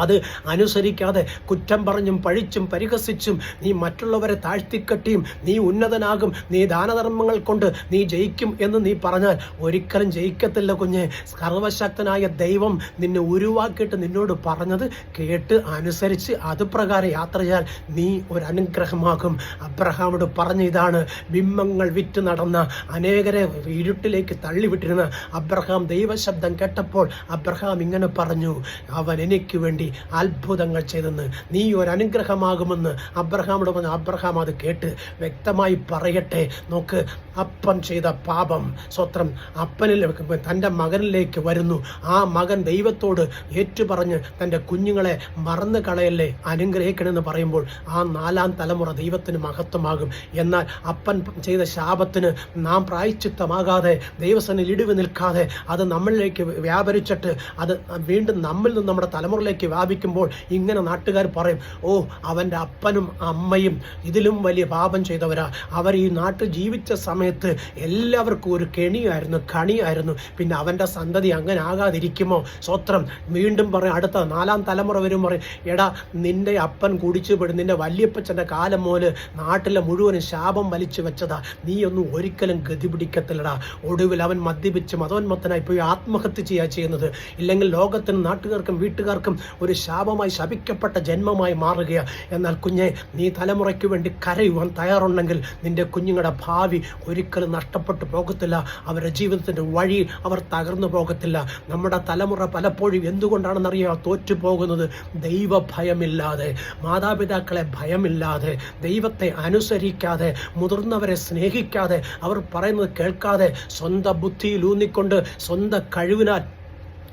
അത് അനുസരിക്കാതെ കുറ്റം പറഞ്ഞും പഴിച്ചും പരിഹസിച്ചും നീ മറ്റുള്ളവരെ താഴ്ത്തിക്കെട്ടിയും നീ ഉന്നതനാകും, നീ ദാനധർമ്മങ്ങൾ കൊണ്ട് നീ ജയിക്കും എന്ന് നീ പറഞ്ഞാൽ ഒരിക്കലും ജയിക്കത്തില്ല. കുഞ്ഞെ, സർവശക്തനായ ദൈവം നിന്നെ ഉരുവാക്കിയിട്ട് നിന്നോട് പറഞ്ഞത് കേട്ട് അനുസരിച്ച് അതുപ്രകാരം യാത്ര ചെയ്താൽ നീ ഒരു അനുഗ്രഹമാകും. അബ്രഹാമോട് പറഞ്ഞ ഇതാണ്, ബിംബങ്ങൾ വിറ്റ് നടന്ന അനേകരെ ഇരുട്ടിലേക്ക് തള്ളിവിട്ടിരുന്ന അബ്രഹാം ദൈവശബ്ദം കേട്ടപ്പോൾ അബ്രഹാം ഇങ്ങനെ പറഞ്ഞു, അവൻ എനിക്ക് വേണ്ടി അത്ഭുതങ്ങൾ ചെയ്തെന്ന്, നീ ഒരു അനുഗ്രഹമാകുമെന്ന് അബ്രഹാമോട് പറഞ്ഞു. അബ്രഹാം അത് കേട്ട് വ്യക്തമായി പറയട്ടെ. നോക്ക്, അപ്പൻ ചെയ്ത പാപം സ്വത്രം അപ്പനിൽ തൻ്റെ മകനിലേക്ക് വരുന്നു. ആ മകൻ ദൈവത്തോട് ഏറ്റുപറഞ്ഞ് തൻ്റെ കുഞ്ഞുങ്ങളെ മറന്നു കളയല്ലേ, അനുഗ്രഹിക്കണമെന്ന് പറയുമ്പോൾ ആ 4ാം തലമുറ ദൈവത്തിന് മഹത്വമാകും. എന്നാൽ അപ്പൻ ചെയ്ത ശാപത്തിന് നാം പ്രായശ്ചിത്തമാകാതെ ദൈവസന്നിധിയിൽ ഇടിവ് നിൽക്കാതെ അത് നമ്മളിലേക്ക് വ്യാപരിച്ചിട്ട് അത് വീണ്ടും നമ്മിൽ നിന്ന് നമ്മുടെ തലമുറയിലേക്ക് വ്യാപിക്കുമ്പോൾ ഇങ്ങനെ നാട്ടുകാർ പറയും, ഓ, അവൻ്റെ അപ്പനും അമ്മയും ഇതിലും വലിയ പാപം ചെയ്തവരാ, അവർ ഈ നാട്ടിൽ ജീവിച്ച സമയത്ത് എല്ലാവർക്കും ഒരു കണിയായിരുന്നു, പിന്നെ അവൻ്റെ സന്തതി അങ്ങനെ ആകാതിരിക്കുമോ? സ്വത്രം വീണ്ടും പറയും, അടുത്ത 4ാം തലമുറ വരും പറയും, എടാ, നിന്റെ അപ്പൻ കുടിച്ചുപെടും, നിന്റെ വല്യപ്പച്ചൻ്റെ കാലം പോലെ നാട്ടിലെ മുഴുവനും ശാപം വലിച്ചു വെച്ചതാ, നീ ഒന്നും ഒരിക്കലും ഗതി പിടിക്കത്തില്ലടാ. ഒടുവിൽ അവൻ മദ്യപിച്ച് മതോന്മത്തനായി പോയി ആത്മഹത്യ ചെയ്യുക ചെയ്യുന്നത്. ഇല്ലെങ്കിൽ ലോകത്തിനും നാട്ടുകാർക്കും വീട്ടുകാർക്കും ഒരു ശാപമായി ശപിക്കപ്പെട്ട ജന്മമായി മാറുകയാണ്. എന്നാൽ കുഞ്ഞെ, നീ തലമുറയ്ക്ക് വേണ്ടി കരയുവാൻ തയ്യാറുണ്ടെങ്കിൽ നിന്റെ കുഞ്ഞുങ്ങളുടെ ഭാവി ഒരിക്കലും നഷ്ടപ്പെട്ടു പോകത്തില്ല. അവരുടെ ജീവിതത്തിൻ്റെ വഴി അവർ തകർന്നു പോകത്തില്ല. നമ്മുടെ തലമുറ പലപ്പോഴും എന്തുകൊണ്ടാണെന്നറിയാം തോറ്റുപോകുന്നത്? ദൈവഭയമില്ലാതെ, മാതാപിതാക്കളെ ഭയമില്ലാതെ, ദൈവത്തെ അനുസരിക്കാതെ, മുതിർന്നവരെ സ്നേഹിക്കാതെ, അവർ പറയുന്നത് കേൾക്കാതെ, സ്വന്തം ബുദ്ധിയിൽ ഊന്നിക്കൊണ്ട് സ്വന്തം കഴിവിനാൽ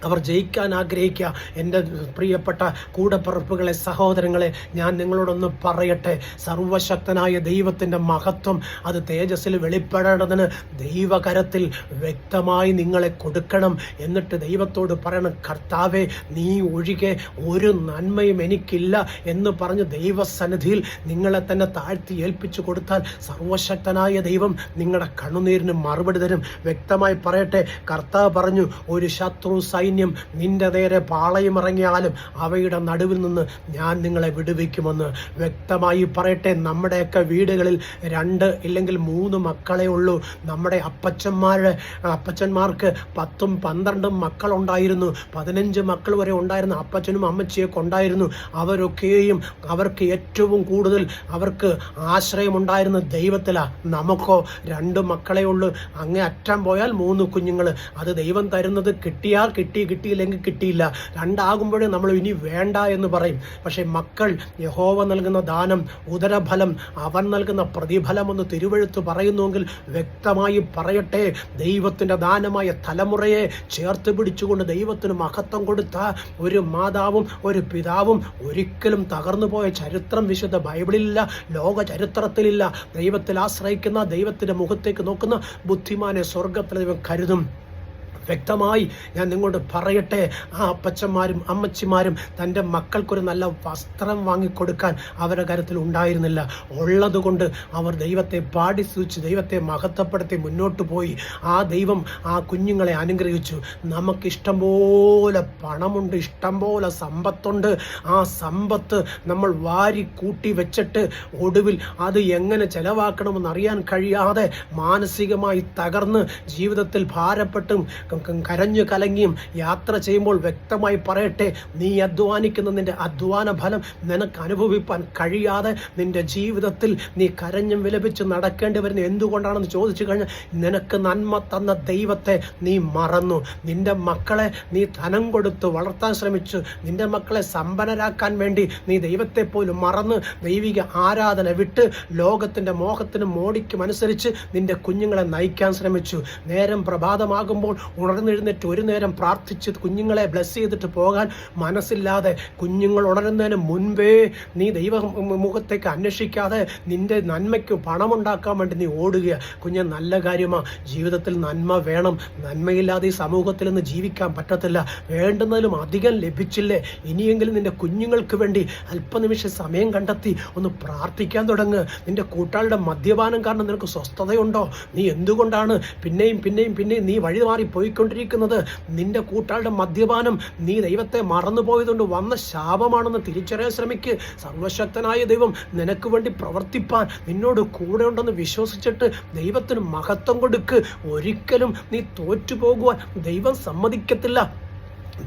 അവർ ജയിക്കാൻ ആഗ്രഹിക്കുക. എൻ്റെ പ്രിയപ്പെട്ട കൂടപ്പിറപ്പുകളെ, സഹോദരങ്ങളെ, ഞാൻ നിങ്ങളോടൊന്ന് പറയട്ടെ. സർവശക്തനായ ദൈവത്തിൻ്റെ മഹത്വം അത് തേജസ്സിൽ വെളിപ്പെടേണ്ടതിന് ദൈവകരത്തിൽ വ്യക്തമായി നിങ്ങളെ കൊടുക്കണം. എന്നിട്ട് ദൈവത്തോട് പറയണം, കർത്താവേ, നീ ഒഴികെ ഒരു നന്മയും എനിക്കില്ല എന്ന് പറഞ്ഞ് ദൈവസന്നിധിയിൽ നിങ്ങളെ തന്നെ താഴ്ത്തി ഏൽപ്പിച്ചു കൊടുത്താൽ സർവശക്തനായ ദൈവം നിങ്ങളുടെ കണ്ണുനീരിന് മറുപടി തരും. വ്യക്തമായി പറയട്ടെ, കർത്താവ് പറഞ്ഞു, ഒരു ശത്രു സൈന്യം നിന്റെ നേരെ പാളയമിറങ്ങിയാലും അവയുടെ നടുവിൽ നിന്ന് ഞാൻ നിങ്ങളെ വിടുവിക്കുമെന്ന്. വ്യക്തമായി പറയട്ടെ, നമ്മുടെയൊക്കെ വീടുകളിൽ 2 ഇല്ലെങ്കിൽ 3 മക്കളെ ഉള്ളൂ. നമ്മുടെ അപ്പച്ചന്മാർക്ക് 10ഉം 12ഉം മക്കളുണ്ടായിരുന്നു, 15 മക്കൾ വരെ ഉണ്ടായിരുന്ന അപ്പച്ചനും അമ്മച്ചിയൊക്കെ ഉണ്ടായിരുന്നു. അവരൊക്കെയും അവർക്ക് ഏറ്റവും കൂടുതൽ അവർക്ക് ആശ്രയമുണ്ടായിരുന്ന ദൈവത്തിലാണ്. നമുക്കോ 2 മക്കളെ ഉള്ളൂ. അങ്ങേ അറ്റം പോയാൽ 3 കുഞ്ഞുങ്ങൾ. അത് ദൈവം തരുന്നത് കിട്ടിയാൽ കിട്ടി, കിട്ടിയില്ലെങ്കിൽ കിട്ടിയില്ല. 2 ആകുമ്പോഴേ നമ്മൾ ഇനി വേണ്ട എന്ന് പറയും. പക്ഷേ മക്കൾ യഹോവ നൽകുന്ന ദാനം, ഉദരഫലം, അവൻ നൽകുന്ന പ്രതിഫലമെന്ന് തിരുവെഴുത്ത് പറയുന്നുവെങ്കിൽ വ്യക്തമായി പറയട്ടെ, ദൈവത്തിൻ്റെ ദാനമായ തലമുറയെ ചേർത്ത് പിടിച്ചുകൊണ്ട് ദൈവത്തിന് മഹത്വം കൊടുത്ത ഒരു മാതാവും ഒരു പിതാവും ഒരിക്കലും തകർന്നു പോയ ചരിത്രം വിശുദ്ധ ബൈബിളിലില്ല, ലോക ചരിത്രത്തിലില്ല. ദൈവത്തിൽ ആശ്രയിക്കുന്ന, ദൈവത്തിൻ്റെ മുഖത്തേക്ക് നോക്കുന്ന ബുദ്ധിമാനെ സ്വർഗത്തിൽ ദൈവം കരുതും. വ്യക്തമായി ഞാൻ നിങ്ങളോട് പറയട്ടെ, ആ അപ്പച്ചന്മാരും അമ്മച്ചിമാരും തൻ്റെ മക്കൾക്കൊരു നല്ല വസ്ത്രം വാങ്ങിക്കൊടുക്കാൻ അവരുടെ കാര്യത്തിൽ ഉണ്ടായിരുന്നില്ല. ഉള്ളതുകൊണ്ട് അവർ ദൈവത്തെ പാടി സ്തുതിച്ച് ദൈവത്തെ മഹത്വപ്പെടുത്തി മുന്നോട്ട് പോയി. ആ ദൈവം ആ കുഞ്ഞുങ്ങളെ അനുഗ്രഹിച്ചു. നമുക്കിഷ്ടംപോലെ പണമുണ്ട്, ഇഷ്ടംപോലെ സമ്പത്തുണ്ട്. ആ സമ്പത്ത് നമ്മൾ വാരി കൂട്ടി വെച്ചിട്ട് ഒടുവിൽ അത് എങ്ങനെ ചെലവാക്കണമെന്ന് അറിയാൻ കഴിയാതെ മാനസികമായി തകർന്ന് ജീവിതത്തിൽ ഭാരപ്പെട്ടും കരഞ്ഞു കലങ്ങിയും യാത്ര ചെയ്യുമ്പോൾ വ്യക്തമായി പറയട്ടെ, നീ അധ്വാനിക്കുന്ന നിന്റെ അധ്വാന ഫലം നിനക്ക് അനുഭവിപ്പാൻ കഴിയാതെ നിന്റെ ജീവിതത്തിൽ നീ കരഞ്ഞും വിലപിച്ച് നടക്കേണ്ടി വരുന്നത് എന്തുകൊണ്ടാണെന്ന് ചോദിച്ചു കഴിഞ്ഞാൽ നിനക്ക് നന്മ തന്ന ദൈവത്തെ നീ മറന്നു. നിന്റെ മക്കളെ നീ ധനം കൊടുത്ത് വളർത്താൻ ശ്രമിച്ചു. നിന്റെ മക്കളെ സമ്പന്നരാക്കാൻ വേണ്ടി നീ ദൈവത്തെ പോലും മറന്ന് ദൈവിക ആരാധന വിട്ട് ലോകത്തിൻ്റെ മോഹത്തിനും മോടിക്കും അനുസരിച്ച് നിന്റെ കുഞ്ഞുങ്ങളെ നയിക്കാൻ ശ്രമിച്ചു. നേരം പ്രഭാതമാകുമ്പോൾ ഉണർന്നെഴുന്നേറ്റ് ഒരു നേരം പ്രാർത്ഥിച്ച് കുഞ്ഞുങ്ങളെ ബ്ലെസ് ചെയ്തിട്ട് പോകാൻ മനസ്സില്ലാതെ കുഞ്ഞുങ്ങൾ ഉണരുന്നതിന് മുൻപേ നീ ദൈവ മുഖത്തേക്ക് അന്വേഷിക്കാതെ നിന്റെ നന്മയ്ക്ക് പണമുണ്ടാക്കാൻ വേണ്ടി നീ ഓടുക. കുഞ്ഞ്, നല്ല കാര്യമാണ്. ജീവിതത്തിൽ നന്മ വേണം. നന്മയില്ലാതെ ഈ സമൂഹത്തിൽ നിന്ന് ജീവിക്കാൻ പറ്റത്തില്ല. വേണ്ടുന്നതിലും അധികം ലഭിച്ചില്ലേ, ഇനിയെങ്കിലും നിന്റെ കുഞ്ഞുങ്ങൾക്ക് വേണ്ടി അല്പനിമിഷം സമയം കണ്ടെത്തി ഒന്ന് പ്രാർത്ഥിക്കാൻ തുടങ്ങുക. നിന്റെ കൂട്ടാളിയുടെ മദ്യപാനം കാരണം നിനക്ക് സ്വസ്ഥതയുണ്ടോ? നീ എന്തുകൊണ്ടാണ് പിന്നെയും പിന്നെയും പിന്നെയും നീ വഴി മാറി പോയിക്കൊണ്ടിരിക്കുന്നത്? നിന്റെ കൂട്ടാളുടെ മദ്യപാനം നീ ദൈവത്തെ മറന്നുപോയതുകൊണ്ട് വന്ന ശാപമാണെന്ന് തിരിച്ചറിയാൻ ശ്രമിക്ക്. സർവശക്തനായ ദൈവം നിനക്ക് വേണ്ടി പ്രവർത്തിപ്പാൻ നിന്നോട് കൂടെ ഉണ്ടെന്ന് വിശ്വസിച്ചിട്ട് ദൈവത്തിന് മഹത്വം കൊടുക്ക്. ഒരിക്കലും നീ തോറ്റുപോകുവാൻ ദൈവം സമ്മതിക്കത്തില്ല.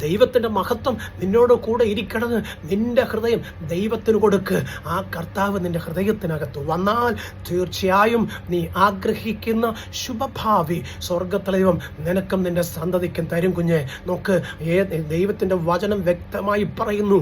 ദൈവത്തിൻ്റെ മഹത്വം നിന്നോട് കൂടെ ഇരിക്കണമെന്ന് നിന്റെ ഹൃദയം ദൈവത്തിന് കൊടുക്ക്. ആ കർത്താവ് നിന്റെ ഹൃദയത്തിനകത്ത് വന്നാൽ തീർച്ചയായും നീ ആഗ്രഹിക്കുന്ന ശുഭഭാവി സ്വർഗത്തിലെ ദൈവം നിനക്കും നിന്റെ സന്തതിക്കും തരും. കുഞ്ഞെ, നോക്ക്, ദൈവത്തിൻ്റെ വചനം വ്യക്തമായി പറയുന്നു,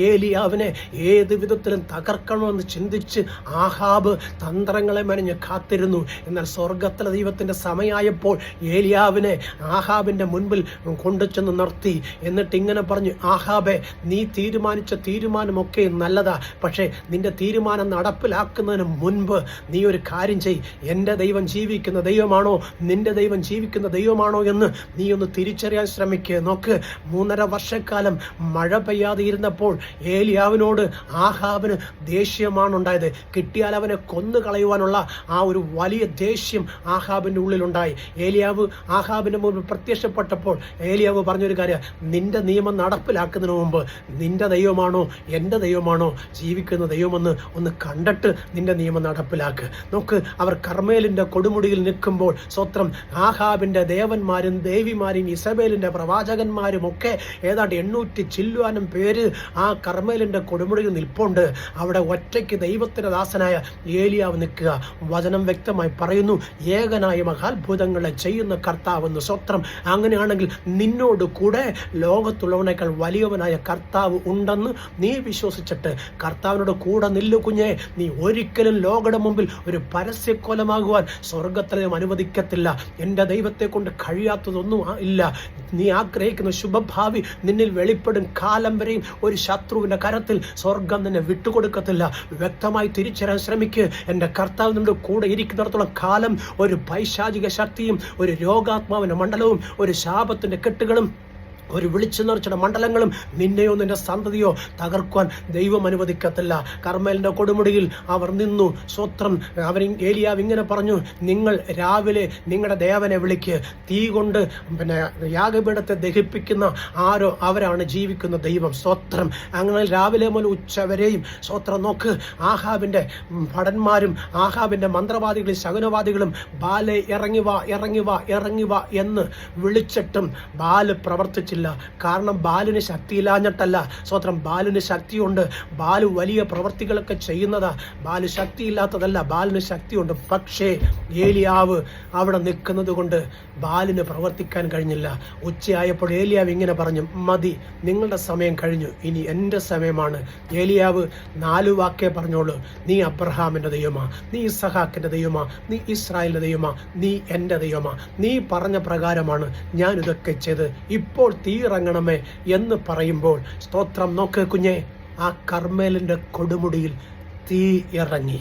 ഏലിയാവിനെ ഏത് വിധത്തിലും തകർക്കണമെന്ന് ചിന്തിച്ച് ആഹാബ് തന്ത്രങ്ങളെ മെനഞ്ഞ് കാത്തിരുന്നു. എന്നാൽ സ്വർഗത്തിലെ ദൈവത്തിൻ്റെ സമയമായപ്പോൾ ഏലിയാവിനെ ആഹാബിൻ്റെ മുൻപിൽ കൊണ്ടുചെന്ന് നിർത്തി. എന്നിട്ട് ഇങ്ങനെ പറഞ്ഞു, ആഹാബേ, നീ തീരുമാനിച്ച തീരുമാനമൊക്കെ നല്ലതാ, പക്ഷേ നിന്റെ തീരുമാനം നടപ്പിലാക്കുന്നതിന് മുൻപ് നീ ഒരു കാര്യം ചെയ്. എൻ്റെ ദൈവം ജീവിക്കുന്ന ദൈവമാണോ നിന്റെ ദൈവം ജീവിക്കുന്ന ദൈവമാണോ എന്ന് നീ ഒന്ന് തിരിച്ചറിയാൻ ശ്രമിക്കുക. നോക്ക്, 3.5 വർഷക്കാലം മഴ പെയ്യാതെ ഇരുന്നപ്പോൾ ഏലിയാവിനോട് ആഹാബിന് ദേഷ്യമാണ് ഉണ്ടായത്. കിട്ടിയാൽ അവനെ കൊന്നു കളയുവാനുള്ള ആ ഒരു വലിയ ദേഷ്യം ആഹാബിൻ്റെ ഉള്ളിലുണ്ടായി. ഏലിയാവ് ആഹാബിൻ്റെ മുൻപിൽ പ്രത്യക്ഷപ്പെട്ടപ്പോൾ ഏലിയാവ് പറഞ്ഞൊരു കാര്യം, നിന്റെ നിയമം നടപ്പിലാക്കുന്നതിന് മുമ്പ് നിന്റെ ദൈവമാണോ എൻ്റെ ദൈവമാണോ ജീവിക്കുന്ന ദൈവമെന്ന് ഒന്ന് കണ്ടിട്ട് നിന്റെ നിയമം നടപ്പിലാക്ക്. നോക്ക്, അവർ കർമ്മേലിൻ്റെ കൊടുമുടിയിൽ നിൽക്കുമ്പോൾ സ്വത്രം ആഹാബിൻ്റെ ദേവന്മാരും ദേവിമാരും ഇസബേലിൻ്റെ പ്രവാചകന്മാരും ഒക്കെ ഏതാണ്ട് 800 ചില്ലുവാനും പേര് ആ കർമ്മേലിൻ്റെ കൊടുമുടിയിൽ നിൽപ്പുണ്ട്. അവിടെ ഒറ്റയ്ക്ക് ദൈവത്തിൻ്റെ ദാസനായ ഏലിയാവ് നിൽക്കുക. വചനം വ്യക്തമായി പറയുന്നു, ഏകനായ മഹാത്ഭുതങ്ങളെ ചെയ്യുന്ന കർത്താവെന്ന്. സ്വത്രം അങ്ങനെയാണെങ്കിൽ നിന്നോട് കൂടെ ലോകത്തുള്ളവനേക്കാൾ വലിയവനായ കർത്താവ് ഉണ്ടെന്ന് നീ വിശ്വസിച്ചിട്ട് കർത്താവിനോട് കൂടെ നില്ലു കുഞ്ഞെ. നീ ഒരിക്കലും ലോകയുടെ മുമ്പിൽ ഒരു പരസ്യക്കൊലമാകുവാൻ സ്വർഗത്തിലും അനുവദിക്കത്തില്ല. എൻ്റെ ദൈവത്തെ കൊണ്ട് കഴിയാത്തതൊന്നും ഇല്ല. നീ ആഗ്രഹിക്കുന്ന ശുഭഭാവി നിന്നിൽ വെളിപ്പെടും കാലം വരെയും ഒരു ശത്രുവിൻ്റെ കരത്തിൽ സ്വർഗം നിന്നെ വിട്ടുകൊടുക്കത്തില്ല. വ്യക്തമായി തിരിച്ചറിയാൻ ശ്രമിക്കുക. എൻ്റെ കർത്താവ് നമ്മുടെ കൂടെ ഇരിക്കുന്നിടത്തോളം കാലം ഒരു പൈശാചിക ശക്തിയും ഒരു രോഗാത്മാവിൻ്റെ മണ്ഡലവും ഒരു ശാപത്തിൻ്റെ കെട്ടുകളും ഒരു വിളിച്ചു നിറച്ചിട മണ്ഡലങ്ങളും നിന്നെയോ നിന്റെ സന്തതിയോ തകർക്കുവാൻ ദൈവം അനുവദിക്കത്തില്ല. കർമ്മേലിൻ്റെ കൊടുമുടിയിൽ അവർ നിന്നു. സ്വത്രം ഏലിയാവ് ഇങ്ങനെ പറഞ്ഞു, നിങ്ങൾ രാവിലെ നിങ്ങളുടെ ദേവനെ വിളിക്ക്. തീ കൊണ്ട് യാഗപീഠത്തെ ദഹിപ്പിക്കുന്ന ആരോ അവരാണ് ജീവിക്കുന്ന ദൈവം. സ്വത്രം അങ്ങനെ രാവിലെ മുതൽ ഉച്ചവരെയും സ്വത്രം നോക്ക്, ആഹാബിൻ്റെ ഭടന്മാരും ആഹാബിൻ്റെ മന്ത്രവാദികളും ശകുനവാദികളും ബാലെ ഇറങ്ങി വാ ഇറങ്ങി വാ ഇറങ്ങി വാ എന്ന് വിളിച്ചിട്ടും ബാല് പ്രവർത്തിച്ചില്ല. കാരണം ബാലിന് ശക്തിയില്ലാഞ്ഞിട്ടല്ല. സ്വത്രം ബാലിന് ശക്തിയുണ്ട്. ബാല് വലിയ പ്രവൃത്തികളൊക്കെ ചെയ്യുന്നതാ. ബാല് ശക്തിയില്ലാത്തതല്ല, ബാലിന് ശക്തിയുണ്ട്. പക്ഷേ ഏലിയാവ് അവിടെ നിൽക്കുന്നത് കൊണ്ട് ബാലിന് പ്രവർത്തിക്കാൻ കഴിഞ്ഞില്ല. ഉച്ചയായപ്പോൾ ഏലിയാവ് ഇങ്ങനെ പറഞ്ഞു, മതി, നിങ്ങളുടെ സമയം കഴിഞ്ഞു, ഇനി എൻ്റെ സമയമാണ്. ഏലിയാവ് 4 വാക്കേ പറഞ്ഞോളൂ. നീ അബ്രഹാമിൻ്റെ ദൈവമാ, നീ ഇസഹാക്കിൻ്റെ ദൈവമാ, നീ ഇസ്രായേലിൻ്റെ ദൈവമാ, നീ എൻ്റെ ദൈവമാ. നീ പറഞ്ഞ പ്രകാരമാണ് ഞാൻ ഇതൊക്കെ ചെയ്ത്. ഇപ്പോൾ തീയിറങ്ങണമേ എന്ന് പറയുമ്പോൾ സ്തോത്രം നോക്ക് കുഞ്ഞെ, ആ കർമ്മേലിൻ്റെ കൊടുമുടിയിൽ തീ ഇറങ്ങി.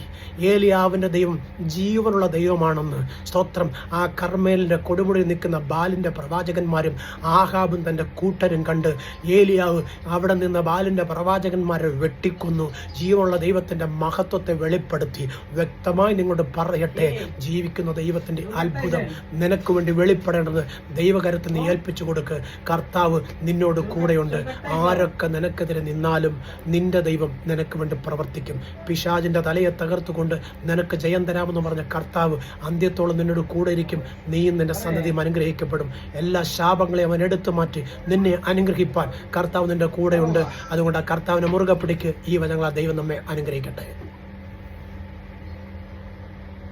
ഏലിയാവിൻ്റെ ദൈവം ജീവനുള്ള ദൈവമാണെന്ന് സ്തോത്രം ആ കർമ്മേലിൻ്റെ കൊടുമുടിയിൽ നിൽക്കുന്ന ബാലിൻ്റെ പ്രവാചകന്മാരും ആഹാബും തൻ്റെ കൂട്ടരും കണ്ട് ഏലിയാവ് അവിടെ നിന്ന് ബാലിൻ്റെ പ്രവാചകന്മാരെ വെട്ടിക്കൊന്നു. ജീവനുള്ള ദൈവത്തിൻ്റെ മഹത്വത്തെ വെളിപ്പെടുത്തി. വ്യക്തമായി നിങ്ങളോട് പറയട്ടെ, ജീവിക്കുന്ന ദൈവത്തിൻ്റെ അത്ഭുതം നിനക്ക് വേണ്ടി വെളിപ്പെടേണ്ടത് ദൈവകരത്തിൽ നീ ഏൽപ്പിച്ചു കൊടുക്ക്. കർത്താവ് നിന്നോട് കൂടെയുണ്ട്. ആരൊക്കെ നിനക്കെതിരെ നിന്നാലും നിന്റെ ദൈവം നിനക്ക് വേണ്ടി പ്രവർത്തിക്കും. പിശാചിന്റെ തലയെ തകർത്തുകൊണ്ട് നിനക്ക് ജയം തരാമെന്ന് പറഞ്ഞ കർത്താവ് അന്ത്യത്തോളം നിന്നോട് കൂടെ ഇരിക്കും. നീയും നിന്റെ സന്തതിയും അനുഗ്രഹിക്കപ്പെടും. എല്ലാ ശാപങ്ങളെയും അവൻ എടുത്തു മാറ്റി നിന്നെ അനുഗ്രഹിപ്പാൻ കർത്താവ് നിന്റെ കൂടെയുണ്ട്. അതുകൊണ്ട് ആ കർത്താവിനെ മുറുകെ പിടിക്ക്. ഈ വചനങ്ങളാൽ ദൈവം നമ്മെ അനുഗ്രഹിക്കട്ടെ.